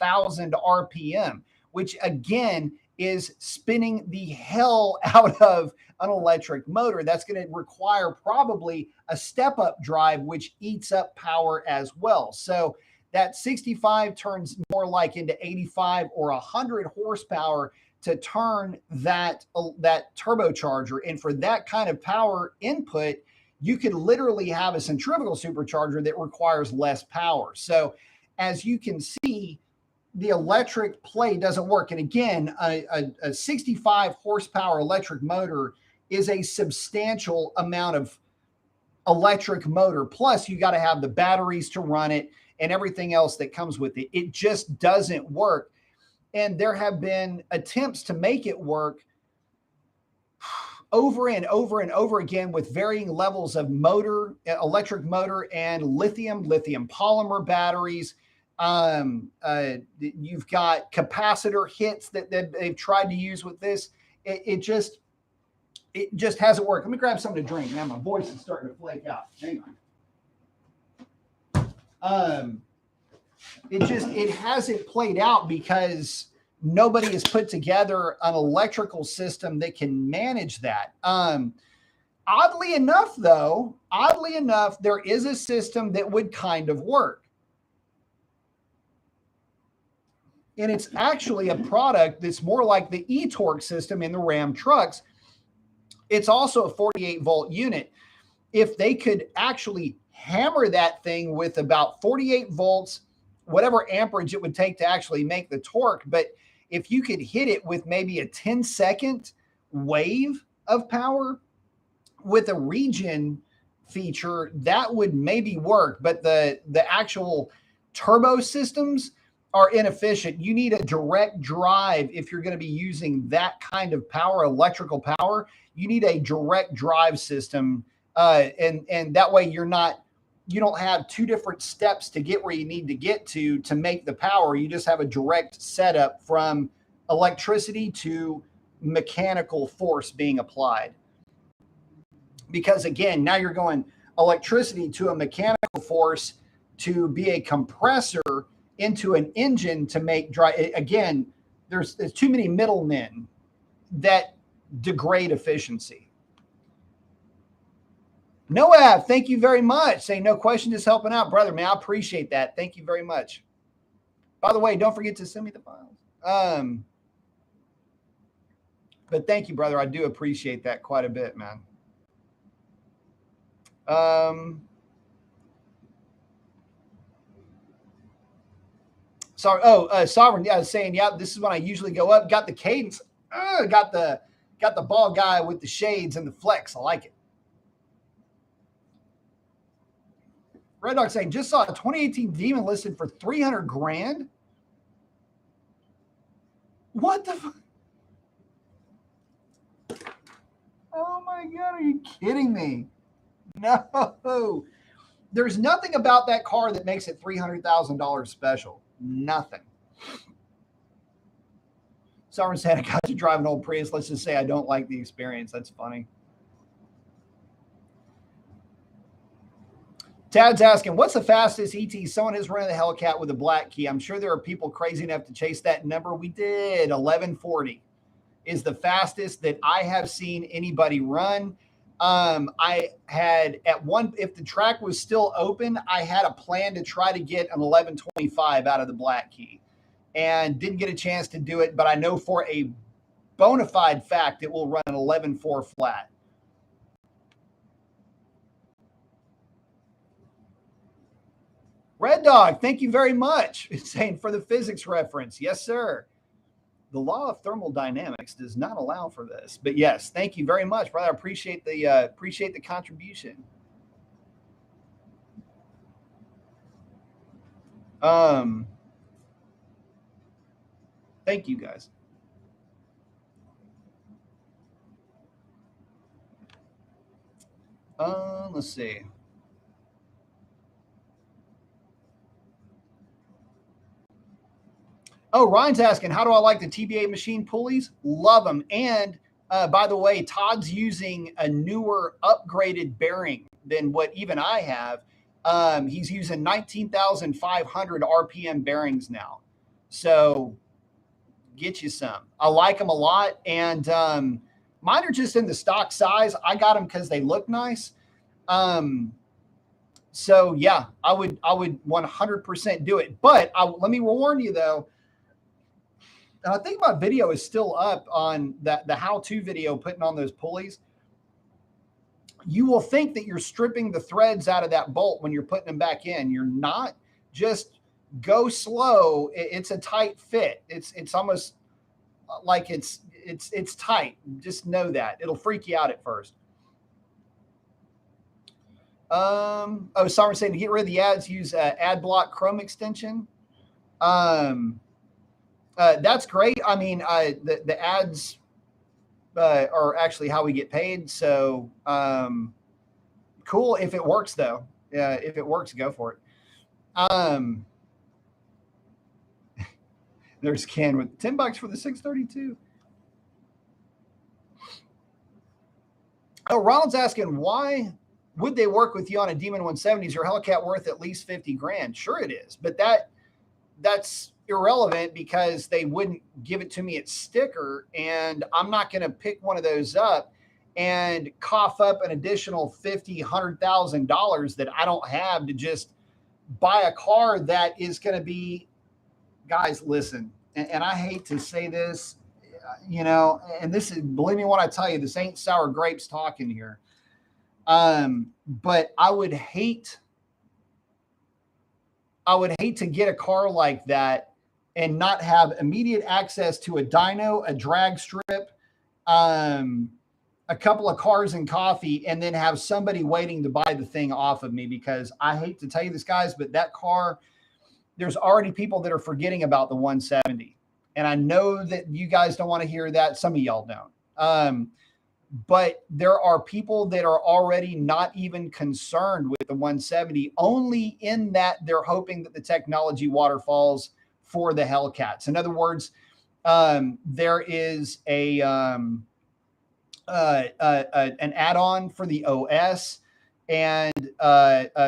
RPM, which again is spinning the hell out of an electric motor. That's going to require probably a step-up drive, which eats up power as well. So that 65 turns more like into 85 or 100 horsepower to turn that turbocharger. And for that kind of power input, you could literally have a centrifugal supercharger that requires less power. So as you can see, the electric play doesn't work. And again, a 65 horsepower electric motor is a substantial amount of electric motor. Plus, you got to have the batteries to run it and everything else that comes with it. It just doesn't work. And there have been attempts to make it work over and over and over again with varying levels of motor, electric motor, and lithium polymer batteries. You've got capacitor hits that they've tried to use with this. It just hasn't worked. Let me grab something to drink. Now my voice is starting to flake out. Hang on. It hasn't played out because nobody has put together an electrical system that can manage that. Oddly enough, there is a system that would kind of work. And it's actually a product that's more like the e-torque system in the Ram trucks. It's also a 48 volt unit. If they could actually hammer that thing with about 48 volts, whatever amperage it would take to actually make the torque, but if you could hit it with maybe a 10-second wave of power with a regen feature, that would maybe work. But the actual turbo systems are inefficient. You need a direct drive if you're going to be using that kind of power, electrical power. You need a direct drive system, and that way you don't have two different steps to get where you need to get to make the power. You just have a direct setup from electricity to mechanical force being applied. Because again, now you're going electricity to a mechanical force to be a compressor into an engine to make dry. Again, there's too many middlemen that degrade efficiency. Noah, thank you very much. Say no question, just helping out, brother. Man, I appreciate that. Thank you very much. By the way, don't forget to send me the files. But thank you, brother. I do appreciate that quite a bit, man. Sorry. Oh, Sovereign. Yeah, I was saying, yeah, this is when I usually go up. Got the cadence. Got the ball guy with the shades and the flex. I like it. Red Dog saying, just saw a 2018 Demon listed for 300 grand. What the fuck? Oh my God, are you kidding me? No. There's nothing about that car that makes it $300,000 special. Nothing. Someone said, I got to drive an old Prius. Let's just say I don't like the experience. That's funny. Tad's asking, what's the fastest ET someone has run the Hellcat with a black key? I'm sure there are people crazy enough to chase that number. We did. 1140 is the fastest that I have seen anybody run. I had if the track was still open, I had a plan to try to get an 1125 out of the black key and didn't get a chance to do it. But I know for a bona fide fact, it will run an 11.4 flat. Red Dog, thank you very much. It's saying for the physics reference. Yes, sir. The law of thermodynamics does not allow for this, but yes, thank you very much, brother. I appreciate the contribution. Thank you guys. Let's see. Oh, Ryan's asking, how do I like the TBA machine pulleys? Love them. And by the way, Todd's using a newer upgraded bearing than what even I have. He's using 19,500 RPM bearings now. So get you some. I like them a lot. And mine are just in the stock size. I got them because they look nice. So yeah, I would 100% do it. But let me warn you though, I think my video is still up on the how-to video putting on those pulleys. You will think that you're stripping the threads out of that bolt when you're putting them back in. You're not. Just go slow. It's a tight fit. It's almost like it's tight. Just know that. It'll freak you out at first. Someone saying to get rid of the ads, use ad block Chrome extension. That's great. I mean, the ads are actually how we get paid. So cool. If it works, though, if it works, go for it. There's Ken with $10 for the 632. Oh, Ronald's asking, why would they work with you on a Demon 170? Is your Hellcat worth at least 50 grand? Sure it is. But that's irrelevant because they wouldn't give it to me at sticker, and I'm not going to pick one of those up and cough up an additional $50,000, $100,000 that I don't have to just buy a car that is going to be, guys, listen, and I hate to say this, and this is, believe me when I tell you, this ain't sour grapes talking here. But I would hate to get a car like that and not have immediate access to a dyno, a drag strip, a couple of cars and coffee, and then have somebody waiting to buy the thing off of me, because I hate to tell you this, guys, but that car, there's already people that are forgetting about the 170. And I know that you guys don't want to hear that. Some of y'all don't. But there are people that are already not even concerned with the 170, only in that they're hoping that the technology waterfalls for the Hellcats. In other words, there is an add-on for the OS and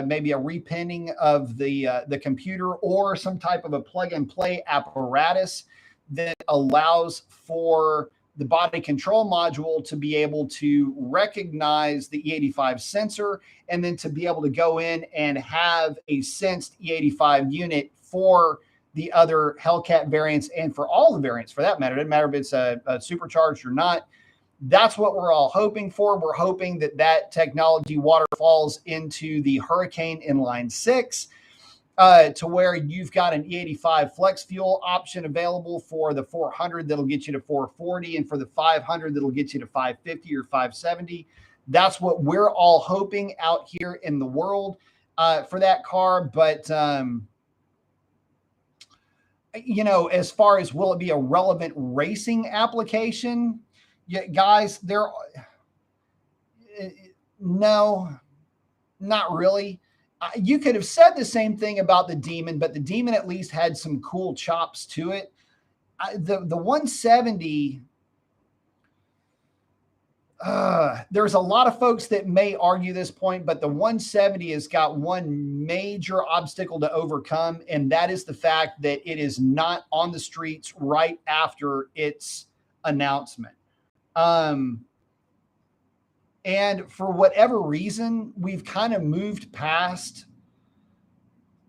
maybe a repinning of the computer, or some type of a plug-and-play apparatus that allows for the body control module to be able to recognize the E85 sensor, and then to be able to go in and have a sensed E85 unit for the other Hellcat variants, and for all the variants for that matter. It doesn't matter if it's a supercharged or not. That's what we're all hoping for. We're hoping that technology waterfalls into the Hurricane Inline 6. to where you've got an E85 flex fuel option available for the 400 that'll get you to 440, and for the 500 that'll get you to 550 or 570. That's what we're all hoping out here in the world for that car. But you know, as far as will it be a relevant racing application, yeah, guys, no, not really. You could have said the same thing about the Demon, but the Demon at least had some cool chops to it. The 170, there's a lot of folks that may argue this point, but the 170 has got one major obstacle to overcome, and that is the fact that it is not on the streets right after its announcement. And for whatever reason, we've kind of moved past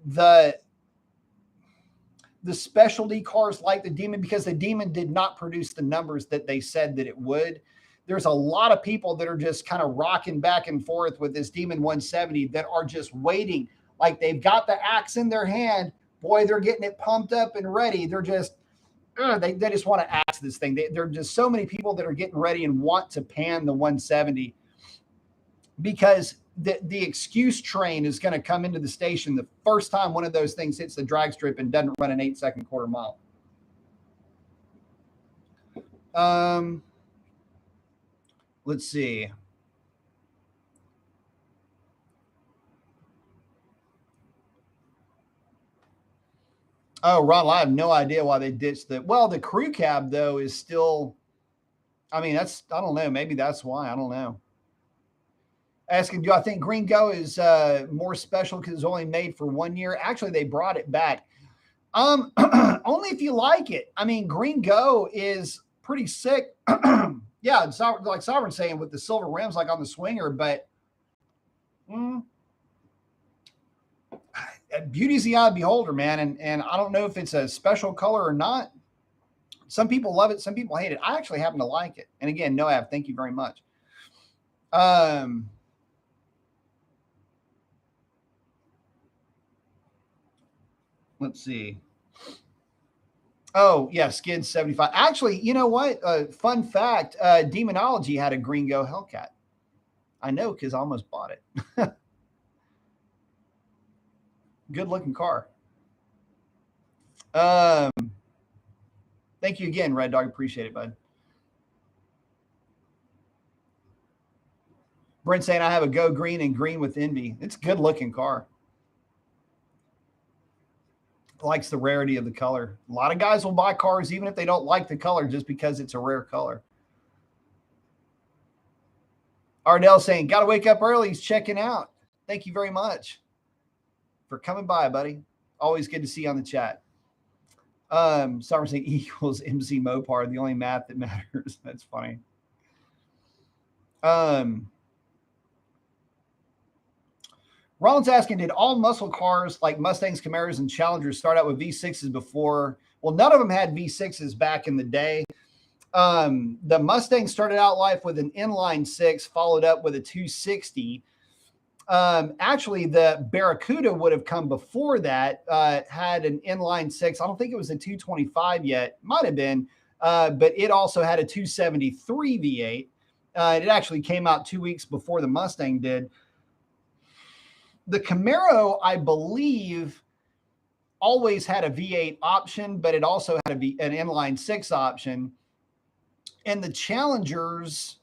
the specialty cars like the Demon, because the Demon did not produce the numbers that they said that it would. There's a lot of people that are just kind of rocking back and forth with this Demon 170 that are just waiting. Like they've got the axe in their hand. Boy, they're getting it pumped up and ready. They're just, they just want to axe this thing. There are just so many people that are getting ready and want to pan the 170, because the excuse train is going to come into the station the first time one of those things hits the drag strip and doesn't run an 8-second quarter mile. Let's see. Oh, Ron, I have no idea why they ditched the crew cab, though, is still, I mean, I don't know. Maybe that's why. I don't know. Asking, do I think Green Go is more special because it's only made for 1 year? Actually, they brought it back. Only if you like it. I mean, Green Go is pretty sick. Yeah, it's like Sovereign saying, with the silver rims like on the Swinger, but beauty's the eye of the beholder, man. And I don't know if it's a special color or not. Some people love it, some people hate it. I actually happen to like it. And again, Noab, thank you very much. Let's see. Oh, yeah, Skid 75. Actually, you know what? Fun fact, Demonology had a Green Go Hellcat. I know, because I almost bought it. Good looking car. Thank you again, Red Dog. Appreciate it, bud. Brent saying I have a Go Green and green with envy. It's a good looking car. Likes the rarity of the color. A lot of guys will buy cars even if they don't like the color, just because it's a rare color. Ardell saying, got to wake up early. He's checking out. Thank you very much for coming by, buddy. Always good to see you on the chat. Summer saying E equals MC Mopar, the only math that matters. That's funny. Rollins asking, did all muscle cars like Mustangs, Camaros, and Challengers start out with V6s before? Well, none of them had V6s back in the day. The Mustang started out life with an inline 6, followed up with a 260. Actually, the Barracuda would have come before that, had an inline 6. I don't think it was a 225 yet. Might have been, but it also had a 273 V8. It actually came out 2 weeks before the Mustang did. The Camaro, I believe, always had a V8 option, but it also had an inline 6 option. And the Challengers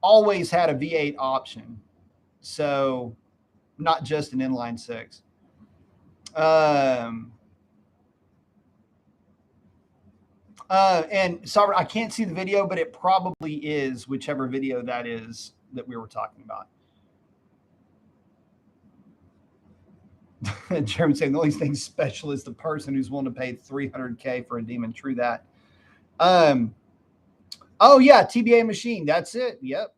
always had a V8 option. So not just an inline 6. And sorry, I can't see the video, but it probably is whichever video that is that we were talking about. Jeremy saying the only thing special is the person who's willing to pay $300K for a Demon. True that. Oh yeah, TBA machine. That's it. Yep.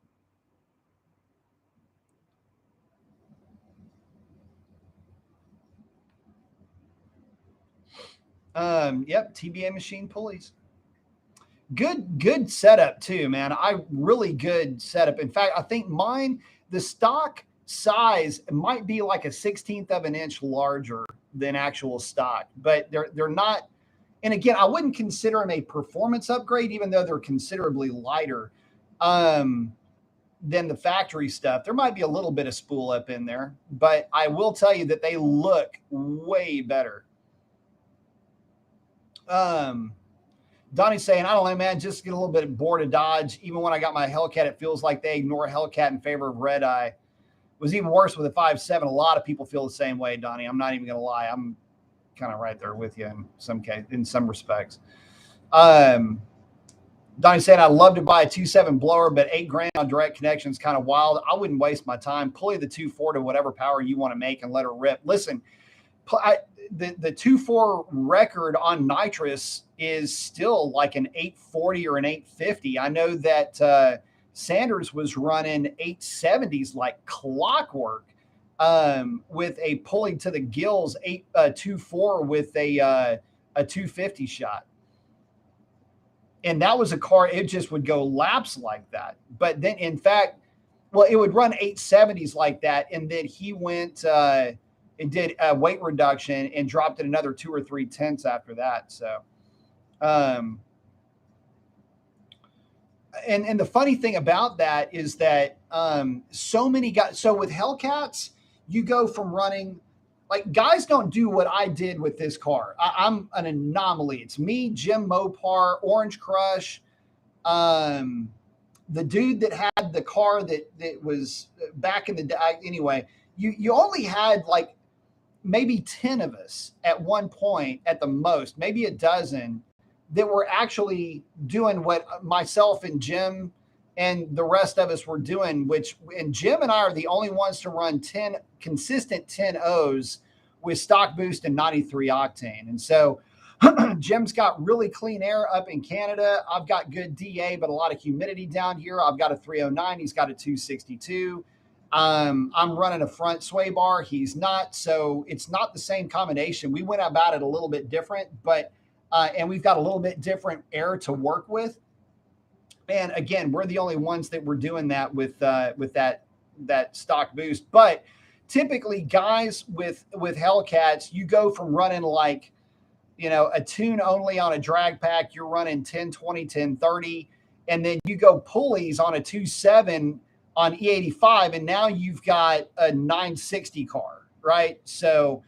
Yep. TBA machine pulleys. Good setup too, man. Really good setup. In fact, I think mine, the stock size might be like a 16th of an inch larger than actual stock, but they're not. And again, I wouldn't consider them a performance upgrade, even though they're considerably lighter than the factory stuff. There might be a little bit of spool up in there, but I will tell you that they look way better. Donnie's saying, I don't know, man, just get a little bit bored of Dodge. Even when I got my Hellcat, it feels like they ignore Hellcat in favor of Red Eye. It was even worse with a 5.7. A lot of people feel the same way, Donnie. I'm not even going to lie. I'm kind of right there with you in some respects. Donnie saying, I'd love to buy a 2.7 blower, but $8,000 on direct connection is kind of wild. I wouldn't waste my time. Pulley the 2.4 to whatever power you want to make and let her rip. Listen, the 2.4 record on nitrous is still like an 840 or an 850. I know that Sanders was running 870s like clockwork with a pulley to the gills 2.4 with a 250 shot. And that was a car, it just would go laps like that. But then, in fact, well, it would run 870s like that. And then he went and did a weight reduction and dropped it another 2 or 3 tenths after that. So, and the funny thing about that is that so many guys, so with Hellcats, you go from running, like guys don't do what I did with this car. I'm an anomaly. It's me, Jim Mopar, Orange Crush, the dude that had the car that was back in the day. Anyway, you only had like maybe 10 of us at one point at the most, maybe a dozen that were actually doing what myself and Jim and the rest of us were doing, and Jim and I are the only ones to run 10 consistent 10.0s with stock boost and 93 octane. And so Jim's got really clean air up in Canada. I've got good DA, but a lot of humidity down here. I've got a 309. He's got a 262. I'm running a front sway bar. He's not. So it's not the same combination. We went about it a little bit different, but, and we've got a little bit different air to work with. And again, we're the only ones that were doing that with that stock boost. But typically guys with Hellcats, you go from running like, a tune only on a drag pack, you're running 1020, 1030, and then you go pulleys on a 2.7 on E85, and now you've got a 960 car, right? So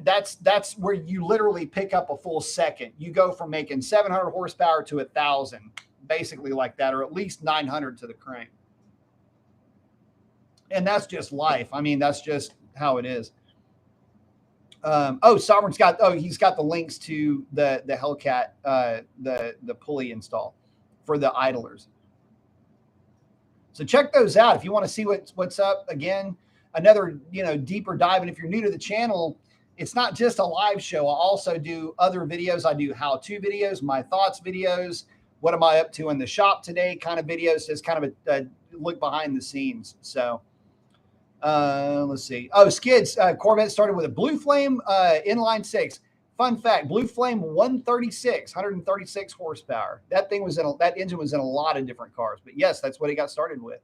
that's where you literally pick up a full second. You go from making 700 horsepower to 1,000, basically like that, or at least 900 to the crank. And that's just life. I mean, that's just how it is. Sovereign's he's got the links to the Hellcat, the pulley install for the idlers. So check those out if you want to see what's up. Again, another, deeper dive. And if you're new to the channel, it's not just a live show. I also do other videos. I do how-to videos, my thoughts videos. What am I up to in the shop today? Kind of videos, just kind of a look behind the scenes. So let's see. Skids, Corvette started with a Blue Flame inline 6. Fun fact, Blue Flame 136 horsepower. That engine was in a lot of different cars, but yes, that's what he got started with.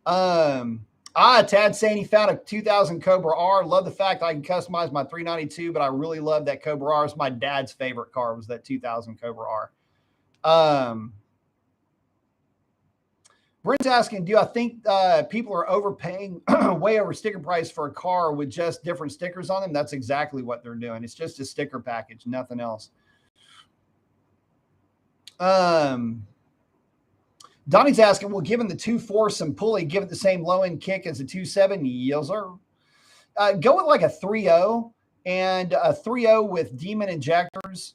Tad saying he found a 2000 Cobra R. Love the fact I can customize my 392, but I really love that Cobra R. It's my dad's favorite car, was that 2000 Cobra R. Brent's asking, do I think people are overpaying way over sticker price for a car with just different stickers on them? That's exactly what they're doing. It's just a sticker package, nothing else. Donnie's asking, well, given the 2.4 some pulley, give it the same low-end kick as a 2.7? Yes, sir. Go with like a 3.0 and a 3.0 with Demon injectors,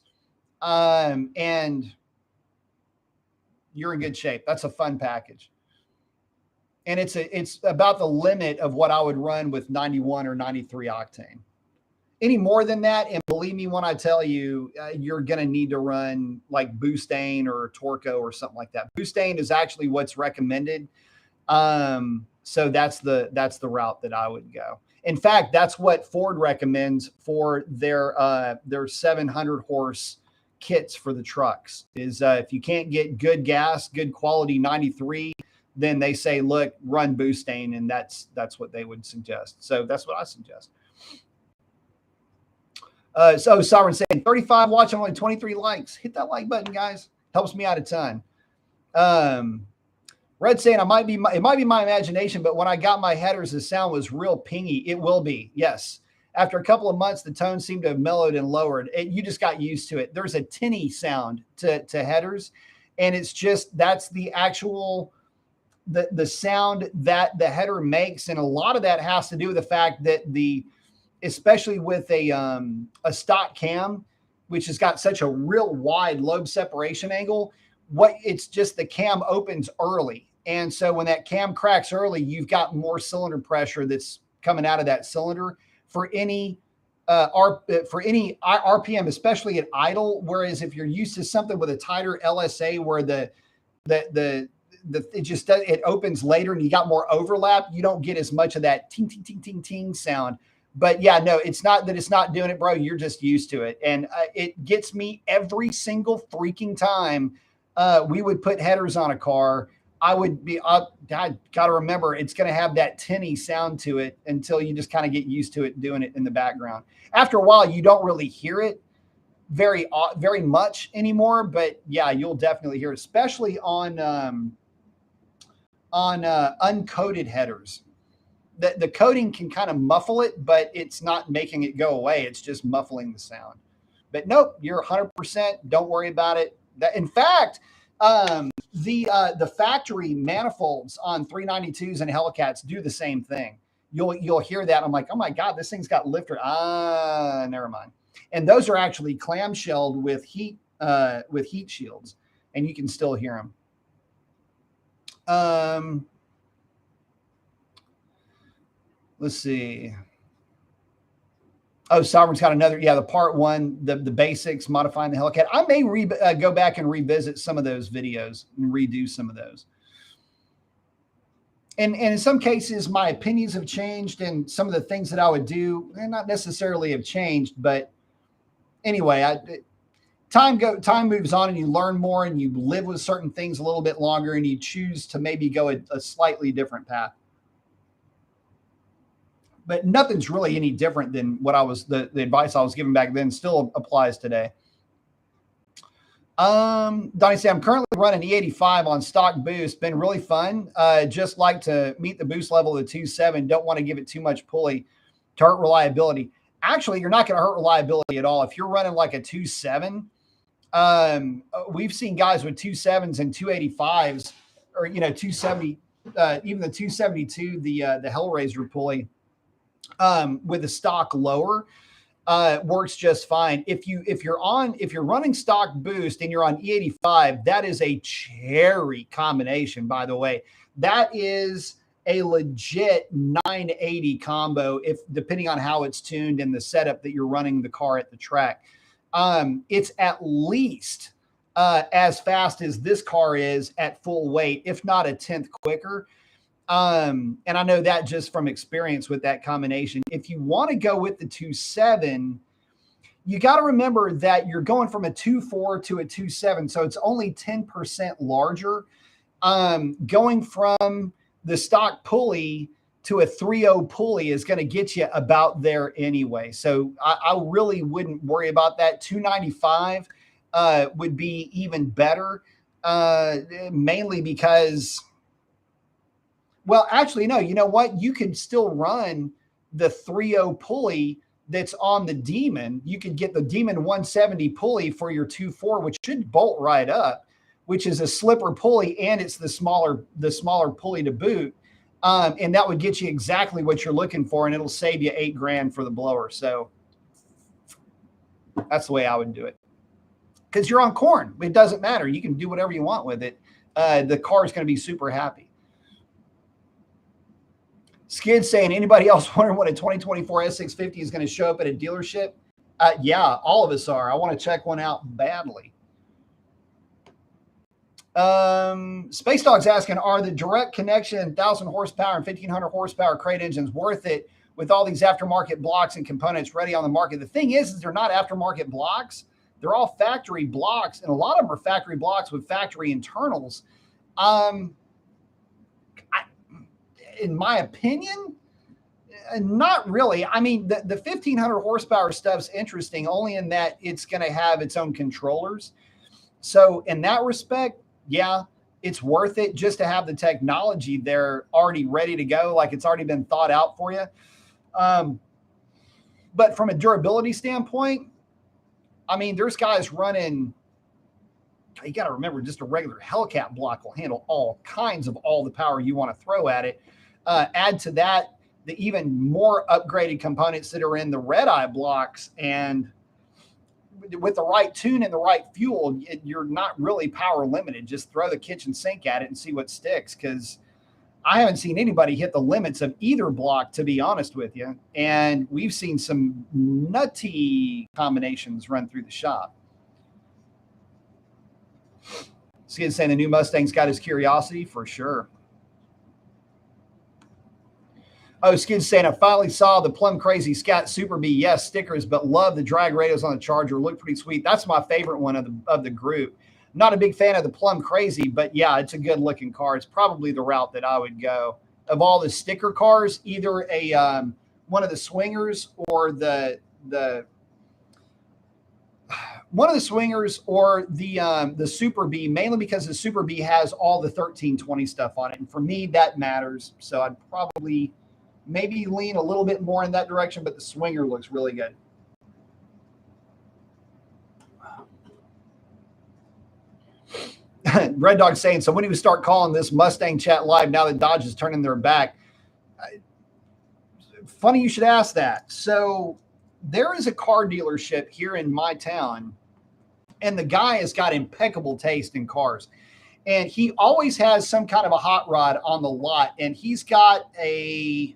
and you're in good shape. That's a fun package. And it's about the limit of what I would run with 91 or 93 octane. Any more than that, and believe me when I tell you, you're going to need to run like Boostane or Torco or something like that. Boostane is actually what's recommended. So that's the route that I would go. In fact, that's what Ford recommends for their 700 horse kits for the trucks is if you can't get good gas, good quality 93, then they say, look, run Boostane, and that's what they would suggest. So that's what I suggest. So Sovereign saying 35 watching, only 23 likes. Hit that like button, guys. Helps me out a ton. Red saying it might be my imagination, but when I got my headers, the sound was real pingy. It will be, yes. After a couple of months, the tone seemed to have mellowed and lowered. You just got used to it. There's a tinny sound to headers, and it's just that's the actual the sound that the header makes, and a lot of that has to do with the fact that especially with a stock cam, which has got such a real wide lobe separation angle, it's just the cam opens early. And so when that cam cracks early, you've got more cylinder pressure that's coming out of that cylinder for any RPM, especially at idle. Whereas if you're used to something with a tighter LSA where it opens later and you got more overlap, you don't get as much of that ting, ting, ting, ting, ting sound. But yeah, no, it's not that it's not doing it, bro. You're just used to it. And it gets me every single freaking time we would put headers on a car. I got to remember, it's going to have that tinny sound to it until you just kind of get used to it doing it in the background. After a while, you don't really hear it very much anymore. But yeah, you'll definitely hear it, especially on uncoated headers. The coating can kind of muffle it, but it's not making it go away. It's just muffling the sound. But nope, you're 100%. Don't worry about it. In fact, the factory manifolds on 392s and Hellcats do the same thing. You'll hear that. I'm like, oh my God, this thing's got lifter. Never mind. And those are actually clamshelled with heat shields, and you can still hear them. Let's see. Oh, Sovereign's got another. Yeah, the part one, the basics, modifying the Hellcat. I may go back and revisit some of those videos and redo some of those. And in some cases, my opinions have changed, and some of the things that I would do, not necessarily have changed. But anyway, time moves on, and you learn more, and you live with certain things a little bit longer, and you choose to maybe go a slightly different path. But nothing's really any different than what the advice I was given back then still applies today. Donnie said, I'm currently running E85 on stock boost. Been really fun. Just like to meet the boost level of the 2.7. Don't want to give it too much pulley to hurt reliability. Actually, you're not going to hurt reliability at all. If you're running like a 2.7, we've seen guys with 2.7s and 285s, or 270, even the 272, the Hellraiser pulley. With the stock lower, works just fine. If you're running stock boost and you're on E85, that is a cherry combination, by the way. That is a legit 980 combo, depending on how it's tuned and the setup that you're running the car at the track. It's at least as fast as this car is at full weight, if not a tenth quicker. And I know that just from experience with that combination. If you want to go with the 2.7, you got to remember that you're going from a 2.4 to a 2.7. So it's only 10% larger. Going from the stock pulley to a 3.0 pulley is going to get you about there anyway. So I really wouldn't worry about that. 295 would be even better, mainly because, well, actually, no, you know what? You could still run the 3.0 pulley that's on the Demon. You could get the Demon 170 pulley for your 2.4, which should bolt right up, which is a slipper pulley, and it's the smaller pulley to boot. And that would get you exactly what you're looking for, and it'll save you $8,000 for the blower. So that's the way I would do it. Because you're on corn. It doesn't matter. You can do whatever you want with it. The car is going to be super happy. Skid saying, anybody else wondering when a 2024 S650 is going to show up at a dealership? Yeah, all of us are. I want to check one out badly. Space Dog's asking, are the direct connection 1,000 horsepower and 1,500 horsepower crate engines worth it with all these aftermarket blocks and components ready on the market? The thing is they're not aftermarket blocks. They're all factory blocks, and a lot of them are factory blocks with factory internals. in my opinion, not really. I mean, the 1500 horsepower stuff's interesting only in that it's going to have its own controllers. So in that respect, yeah, it's worth it just to have the technology there already ready to go. Like it's already been thought out for you. But from a durability standpoint, I mean, there's guys running, you got to remember, just a regular Hellcat block will handle all kinds of all the power you want to throw at it. Add to that the even more upgraded components that are in the Red Eye blocks, and with the right tune and the right fuel, you're not really power limited. Just throw the kitchen sink at it and see what sticks, because I haven't seen anybody hit the limits of either block, to be honest with you. And we've seen some nutty combinations run through the shop. Skid saying the new Mustang's got his curiosity for sure. Oh, Skid saying I finally saw the Plum Crazy Scat Super B. Yes, stickers, but love the drag radios on the Charger. Look pretty sweet. That's my favorite one of the group. Not a big fan of the Plum Crazy, but yeah, it's a good looking car. It's probably the route that I would go. Of all the sticker cars, either a one of the Swingers or the one of the Swingers or the Super B, mainly because the Super B has all the 1320 stuff on it. And for me, that matters. So I'd probably maybe lean a little bit more in that direction, but the Swinger looks really good. Red Dog saying, so when do we start calling this Mustang Chat live now that Dodge is turning their back? Funny you should ask that. So there is a car dealership here in my town, and the guy has got impeccable taste in cars. And he always has some kind of a hot rod on the lot. And he's got a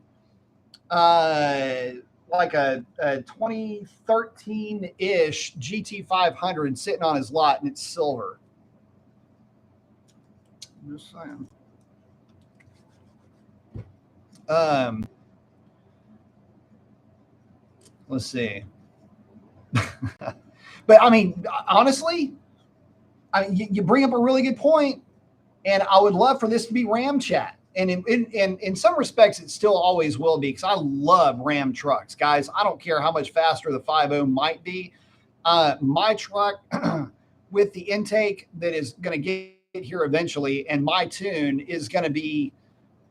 like a 2013-ish GT500 sitting on his lot, and it's silver. I'm just saying. Let's see. But I mean, honestly, you bring up a really good point, and I would love for this to be Ram Chat. And in some respects, it still always will be, because I love Ram trucks, guys. I don't care how much faster the 5.0 might be. My truck with the intake that is going to get here eventually, and my tune is going to be,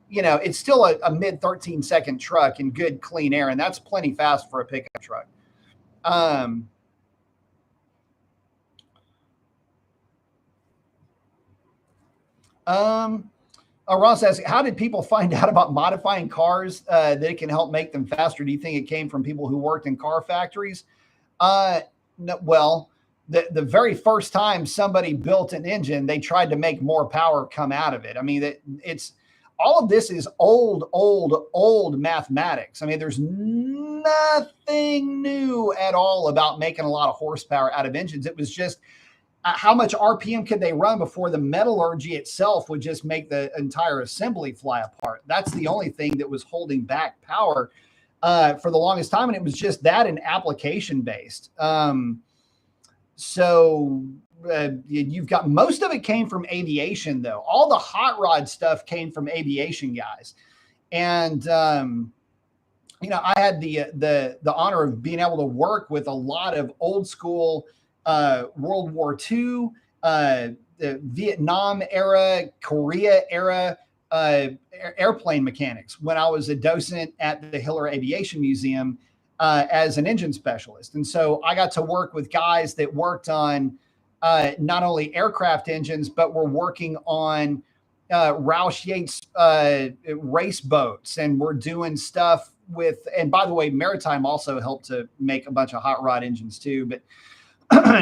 you know, it's still a mid 13-second truck in good clean air, and that's plenty fast for a pickup truck. Ross asks, how did people find out about modifying cars that it can help make them faster? Do you think it came from people who worked in car factories? No, well, the very first time somebody built an engine, they tried to make more power come out of it. I mean, it's all of this is old mathematics. I mean, there's nothing new at all about making a lot of horsepower out of engines. It was just how much RPM could they run before the metallurgy itself would just make the entire assembly fly apart. That's the only thing that was holding back power for the longest time. And it was just that and application based. You've got, most of it came from aviation though. All the hot rod stuff came from aviation guys. And, you know, I had the honor of being able to work with a lot of old school World War II, the Vietnam era, Korea era airplane mechanics when I was a docent at the Hiller Aviation Museum as an engine specialist. And so I got to work with guys that worked on not only aircraft engines, but were working on Roush Yates race boats, and we're doing stuff with, and by the way, Maritime also helped to make a bunch of hot rod engines too, but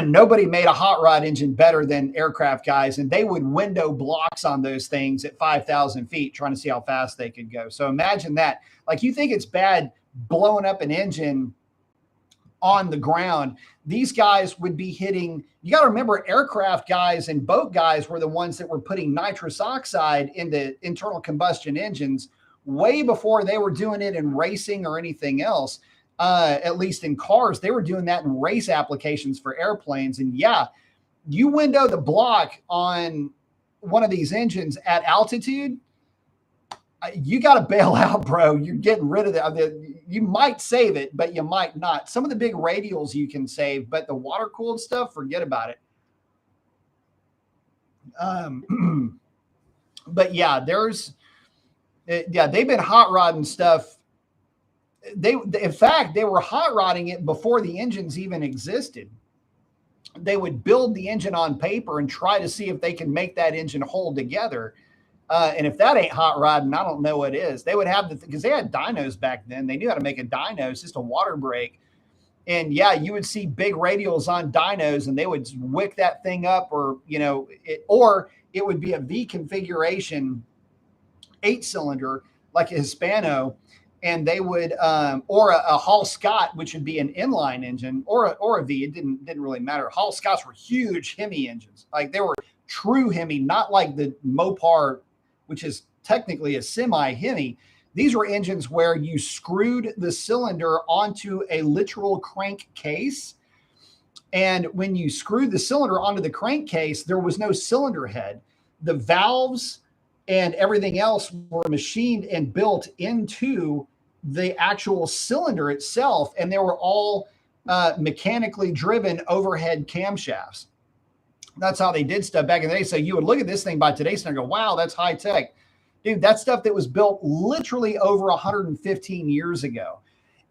nobody made a hot rod engine better than aircraft guys, and they would window blocks on those things at 5,000 feet trying to see how fast they could go. So imagine that. Like, you think it's bad blowing up an engine on the ground. These guys would be hitting, you got to remember, aircraft guys and boat guys were the ones that were putting nitrous oxide into internal combustion engines way before they were doing it in racing or anything else. At least in cars, they were doing that in race applications for airplanes. And yeah, you window the block on one of these engines at altitude, You got to bail out, bro. You're getting rid of you might save it, but you might not. Some of the big radials you can save, but the water cooled stuff, forget about it. But yeah, they've been hot rodding stuff. In fact, they were hot rodding it before the engines even existed. They would build the engine on paper and try to see if they can make that engine hold together. And if that ain't hot rodding, I don't know what is. They would have because they had dynos back then. They knew how to make a dyno. It's just a water brake. And yeah, you would see big radials on dynos and they would wick that thing up, or, or it would be a V configuration 8-cylinder like a Hispano. And they would, or a Hall Scott, which would be an inline engine, or a V. It didn't really matter. Hall Scotts were huge Hemi engines. Like they were true Hemi, not like the Mopar, which is technically a semi Hemi. These were engines where you screwed the cylinder onto a literal crankcase. And when you screwed the cylinder onto the crankcase, there was no cylinder head. The valves and everything else were machined and built into the actual cylinder itself. And they were all mechanically driven overhead camshafts. That's how they did stuff back in the day. So you would look at this thing by today's standard and go, wow, that's high tech. Dude, that's stuff that was built literally over 115 years ago.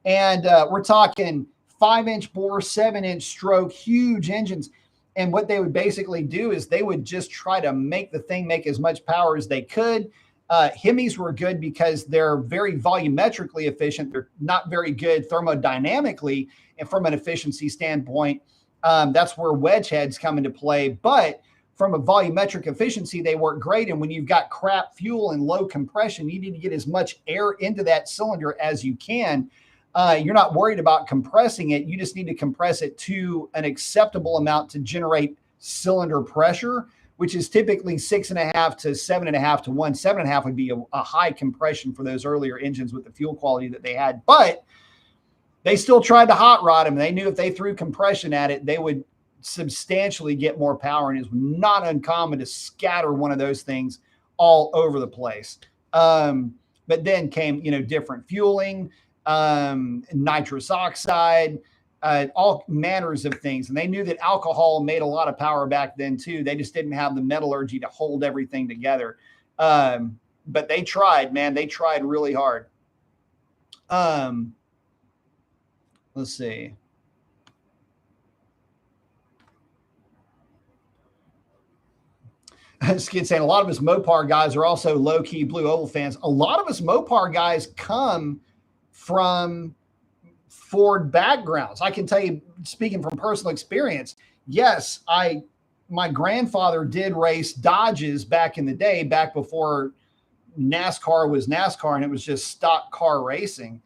And we're talking 5-inch bore, 7-inch stroke, huge engines. And what they would basically do is they would just try to make the thing make as much power as they could. Hemis were good because they're very volumetrically efficient. They're not very good thermodynamically. And from an efficiency standpoint, that's where wedge heads come into play. But from a volumetric efficiency, they work great. And when you've got crap fuel and low compression, you need to get as much air into that cylinder as you can. You're not worried about compressing it. You just need to compress it to an acceptable amount to generate cylinder pressure, which is typically 6.5 to 7.5 to 1. 7.5 would be a high compression for those earlier engines with the fuel quality that they had. But they still tried to hot rod them. They knew if they threw compression at it, they would substantially get more power. And it's not uncommon to scatter one of those things all over the place. But then came, different fueling, nitrous oxide, all manners of things. And they knew that alcohol made a lot of power back then too. They just didn't have the metallurgy to hold everything together. But they tried, man. They tried really hard. Let's see. Skid saying a lot of us Mopar guys are also low-key Blue Oval fans. A lot of us Mopar guys come from Ford backgrounds. I can tell you, speaking from personal experience, yes, my grandfather did race Dodges back in the day, back before NASCAR was NASCAR and it was just stock car racing.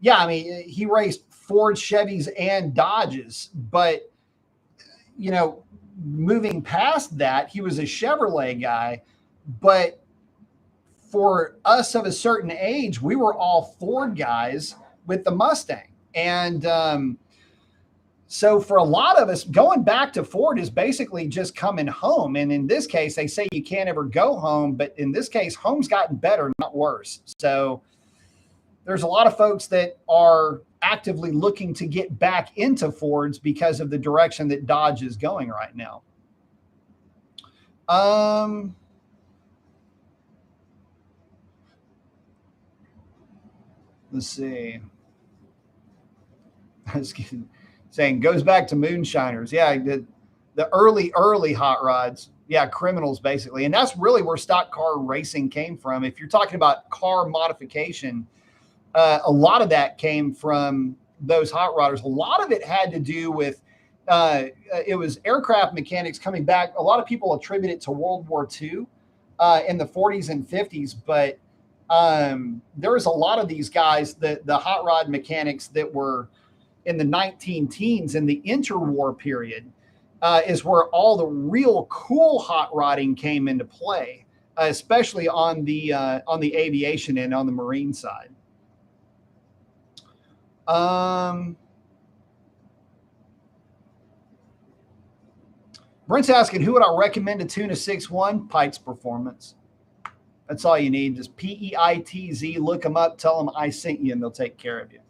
Yeah, I mean, he raced Ford, Chevys, and Dodges, but moving past that, he was a Chevrolet guy. But for us of a certain age, we were all Ford guys with the Mustang. And so for a lot of us, going back to Ford is basically just coming home. And in this case, they say you can't ever go home. But in this case, home's gotten better, not worse. So there's a lot of folks that are actively looking to get back into Fords because of the direction that Dodge is going right now. Let's see. Saying goes back to moonshiners. Yeah, the early hot rods. Yeah, criminals basically. And that's really where stock car racing came from. If you're talking about car modification, a lot of that came from those hot rodders. A lot of it had to do with it was aircraft mechanics coming back. A lot of people attribute it to World War II in the 40s and 50s, but there was a lot of these guys, the hot rod mechanics that were in the 19 teens in the interwar period is where all the real cool hot rodding came into play, especially on the aviation and on the marine side. Brent's asking, who would I recommend to tune a 6.1? Pike's Performance. That's all you need. Just PEITZ. Look them up. Tell them I sent you, and they'll take care of you.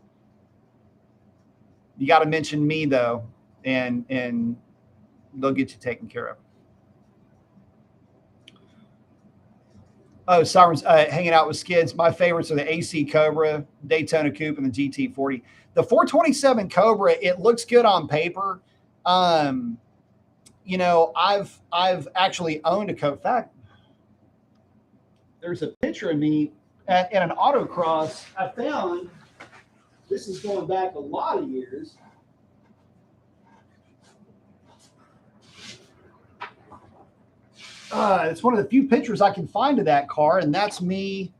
You got to mention me though, and they'll get you taken care of. Oh, Sirens hanging out with skids. My favorites are the AC Cobra, Daytona Coupe, and the GT40. The 427 Cobra, it looks good on paper. You know, I've actually owned a Cobra. In fact, there's a picture of me in an autocross. I found this is going back a lot of years. It's one of the few pictures I can find of that car, and that's me.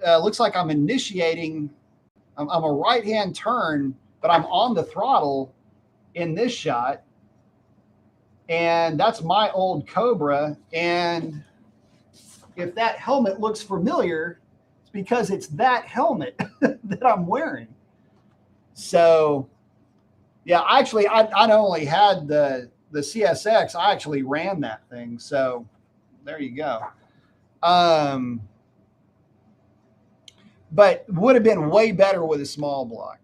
Looks like I'm initiating. I'm a right-hand turn, but I'm on the throttle in this shot. And that's my old Cobra. And if that helmet looks familiar, it's because it's that helmet that I'm wearing. So, yeah, actually, I not only had the CSX, I actually ran that thing. So there you go. But would have been way better with a small block.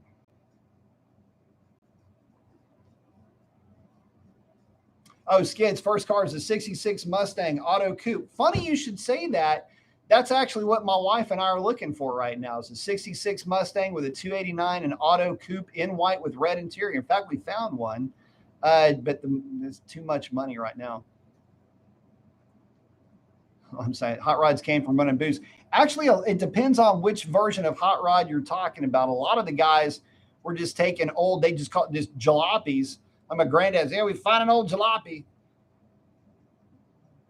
Oh, Skids, first car is a 66 Mustang Auto Coupe. Funny you should say that. That's actually what my wife and I are looking for right now. It's a 66 Mustang with a 289 and Auto Coupe in white with red interior. In fact, we found one, but there's too much money right now. I'm saying hot rods came from running booze. Actually, it depends on which version of hot rod you're talking about. A lot of the guys were just taking old, they just call it just jalopies. My granddad's, yeah, we find an old jalopy,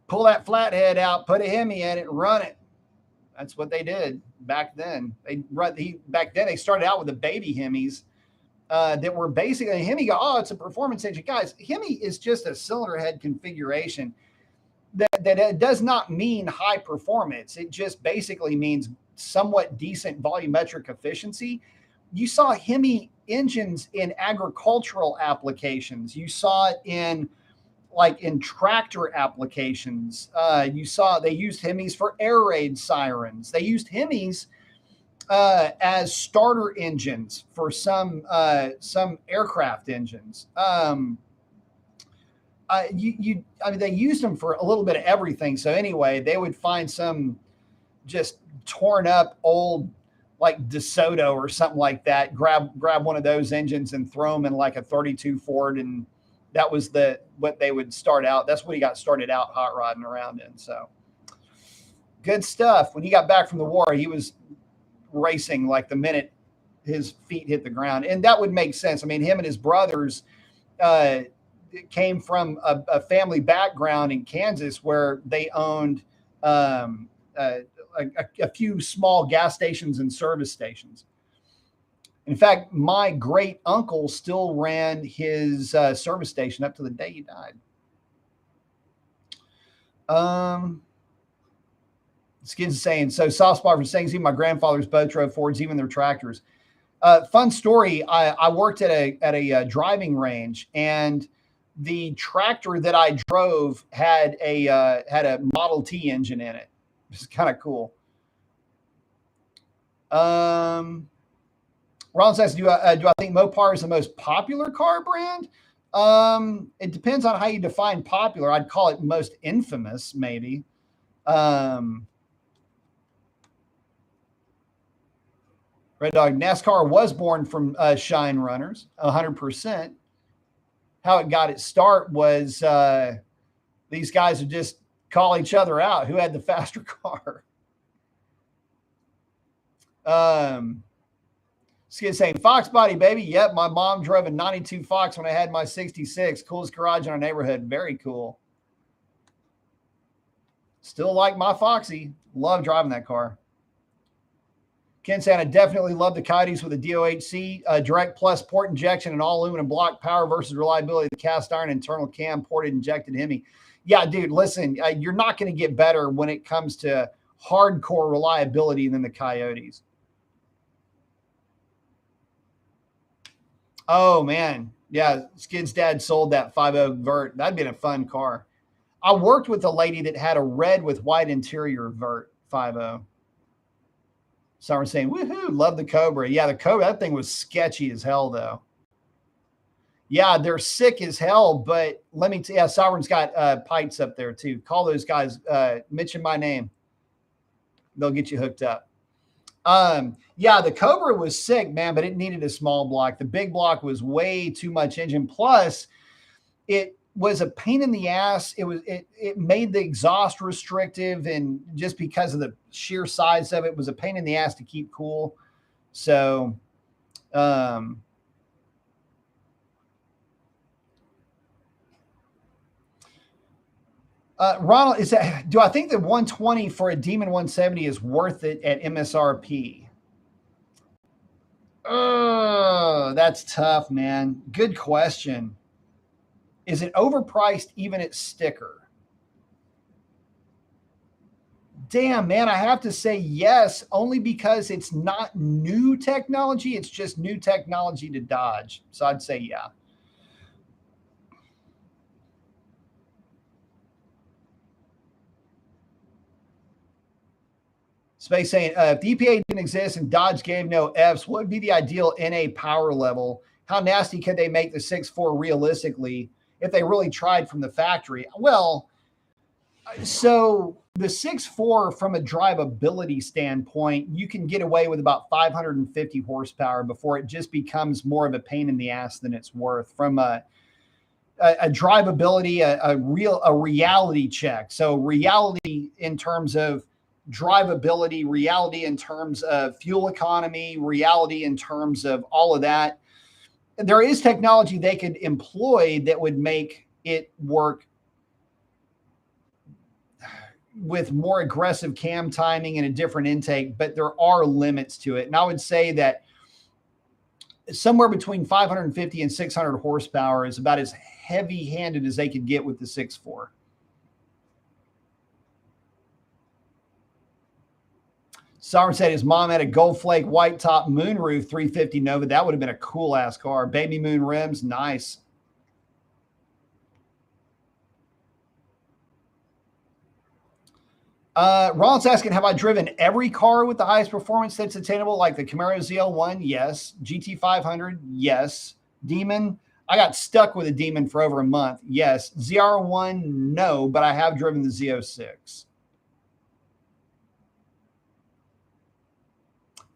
pull that flathead out, put a Hemi in it, run it. That's what they did back then. Back then they started out with the baby Hemis that were basically Hemi. Oh, it's a performance engine, guys. Hemi is just a cylinder head configuration. That it does not mean high performance. It just basically means somewhat decent volumetric efficiency. You saw Hemi engines in agricultural applications. You saw it in tractor applications. You saw they used Hemis for air raid sirens. They used Hemis as starter engines for some aircraft engines. I mean, they used them for a little bit of everything. So anyway, they would find some just torn up old like DeSoto or something like that, grab one of those engines and throw them in like a 32 Ford. And that was what they would start out. That's what he got started out hot rodding around in. So good stuff. When he got back from the war, he was racing like the minute his feet hit the ground. And that would make sense. I mean, him and his brothers, came from a family background in Kansas where they owned a few small gas stations and service stations. In fact, my great uncle still ran his service station up to the day he died. Skid's saying, so soft spot for saying, my grandfathers both drove Fords, even their tractors. Fun story. I worked at a driving range, and the tractor that I drove had a Model T engine in it. It's kind of cool. Ron says, do I think Mopar is the most popular car brand? It depends on how you define popular. I'd call it most infamous, maybe. Red Dog, NASCAR was born from Shine Runners, 100%. How it got its start was these guys would just call each other out who had the faster car. Skid saying, Fox body, baby. Yep, my mom drove a 92 Fox when I had my 66. Coolest garage in our neighborhood. Very cool. Still like my Foxy. Love driving that car. Ken saying, I definitely love the Coyotes with a DOHC, direct plus port injection and all aluminum block, power versus reliability of the cast iron internal cam ported injected Hemi. Yeah, dude, listen, you're not going to get better when it comes to hardcore reliability than the Coyotes. Oh, man. Yeah, Skid's dad sold that 5.0 Vert. That'd been a fun car. I worked with a lady that had a red with white interior Vert. 50. Someone's saying, woohoo, love the Cobra. Yeah, the Cobra, that thing was sketchy as hell, though. Yeah, they're sick as hell, but let me tell you, Sovereign's got Pikes up there, too. Call those guys, mention my name. They'll get you hooked up. Yeah, the Cobra was sick, man, but it needed a small block. The big block was way too much engine. Plus, it was a pain in the ass. It made the exhaust restrictive, and just because of the sheer size of it, was a pain in the ass to keep cool. So, Ronald, do I think that 120 for a Demon 170 is worth it at MSRP? Oh, that's tough, man. Good question. Is it overpriced even at sticker? Damn, man, I have to say yes, only because it's not new technology. It's just new technology to Dodge. So I'd say yeah. Space saying, if the EPA didn't exist and Dodge gave no Fs, what would be the ideal NA power level? How nasty could they make the 6.4 realistically if they really tried from the factory? Well, so the 6.4 from a drivability standpoint, you can get away with about 550 horsepower before it just becomes more of a pain in the ass than it's worth from a drivability, a reality check. So reality in terms of drivability, reality in terms of fuel economy, reality in terms of all of that. There is technology they could employ that would make it work with more aggressive cam timing and a different intake, but there are limits to it. And I would say that somewhere between 550 and 600 horsepower is about as heavy-handed as they could get with the 6.4. Sovereign said his mom had a gold flake white top moonroof 350 Nova. That would have been a cool ass car. Baby moon rims, nice. Ronald's asking, have I driven every car with the highest performance that's attainable, like the Camaro ZL1? Yes. GT500? Yes. Demon? I got stuck with a Demon for over a month. Yes. ZR1? No, but I have driven the Z06.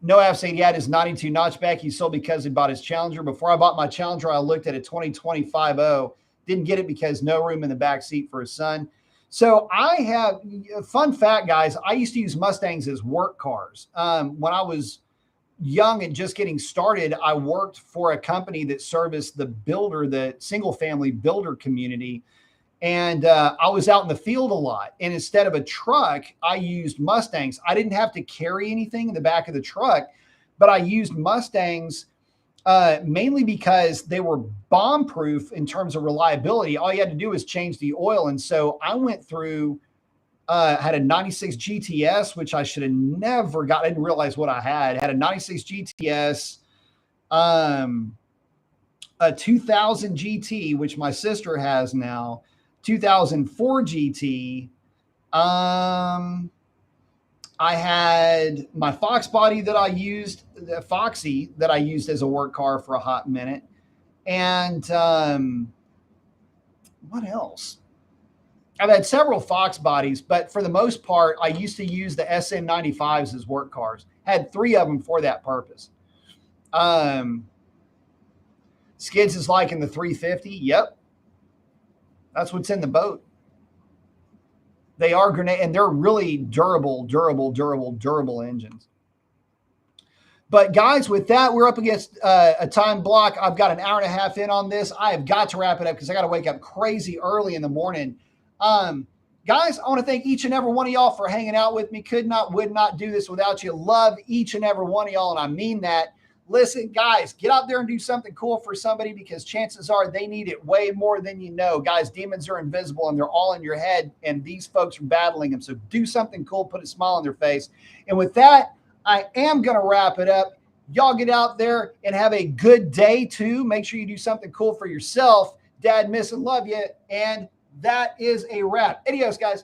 No F saying he had his 92 notchback. He sold because he bought his Challenger. Before I bought my Challenger, I looked at a 2025-0. Didn't get it because no room in the back seat for his son. So I have, fun fact, guys, I used to use Mustangs as work cars. When I was young and just getting started, I worked for a company that serviced the single family builder community. And I was out in the field a lot. And instead of a truck, I used Mustangs. I didn't have to carry anything in the back of the truck, but I used Mustangs mainly because they were bomb-proof in terms of reliability. All you had to do was change the oil. And so I went through, had a 96 GTS, which I should have never got. I didn't realize what I had a 96 GTS, a 2000 GT, which my sister has now, 2004 GT. I had my Fox body that I used, the Foxy that I used as a work car for a hot minute. And what else? I've had several Fox bodies, but for the most part, I used to use the SN95s as work cars. Had 3 of them for that purpose. Skids is like in the 350. Yep. That's what's in the boat. They are grenade, and they're really durable engines. But guys, with that, we're up against a time block. I've got an hour and a half in on this. I have got to wrap it up because I got to wake up crazy early in the morning. Guys, I want to thank each and every one of y'all for hanging out with me. Would not do this without you. Love each and every one of y'all, and I mean that. Listen, guys, get out there and do something cool for somebody because chances are they need it way more than you know. Guys, demons are invisible and they're all in your head, and these folks are battling them. So do something cool, put a smile on their face. And with that, I am going to wrap it up. Y'all get out there and have a good day, too. Make sure you do something cool for yourself. Dad, miss and love you. And that is a wrap. Adios, guys.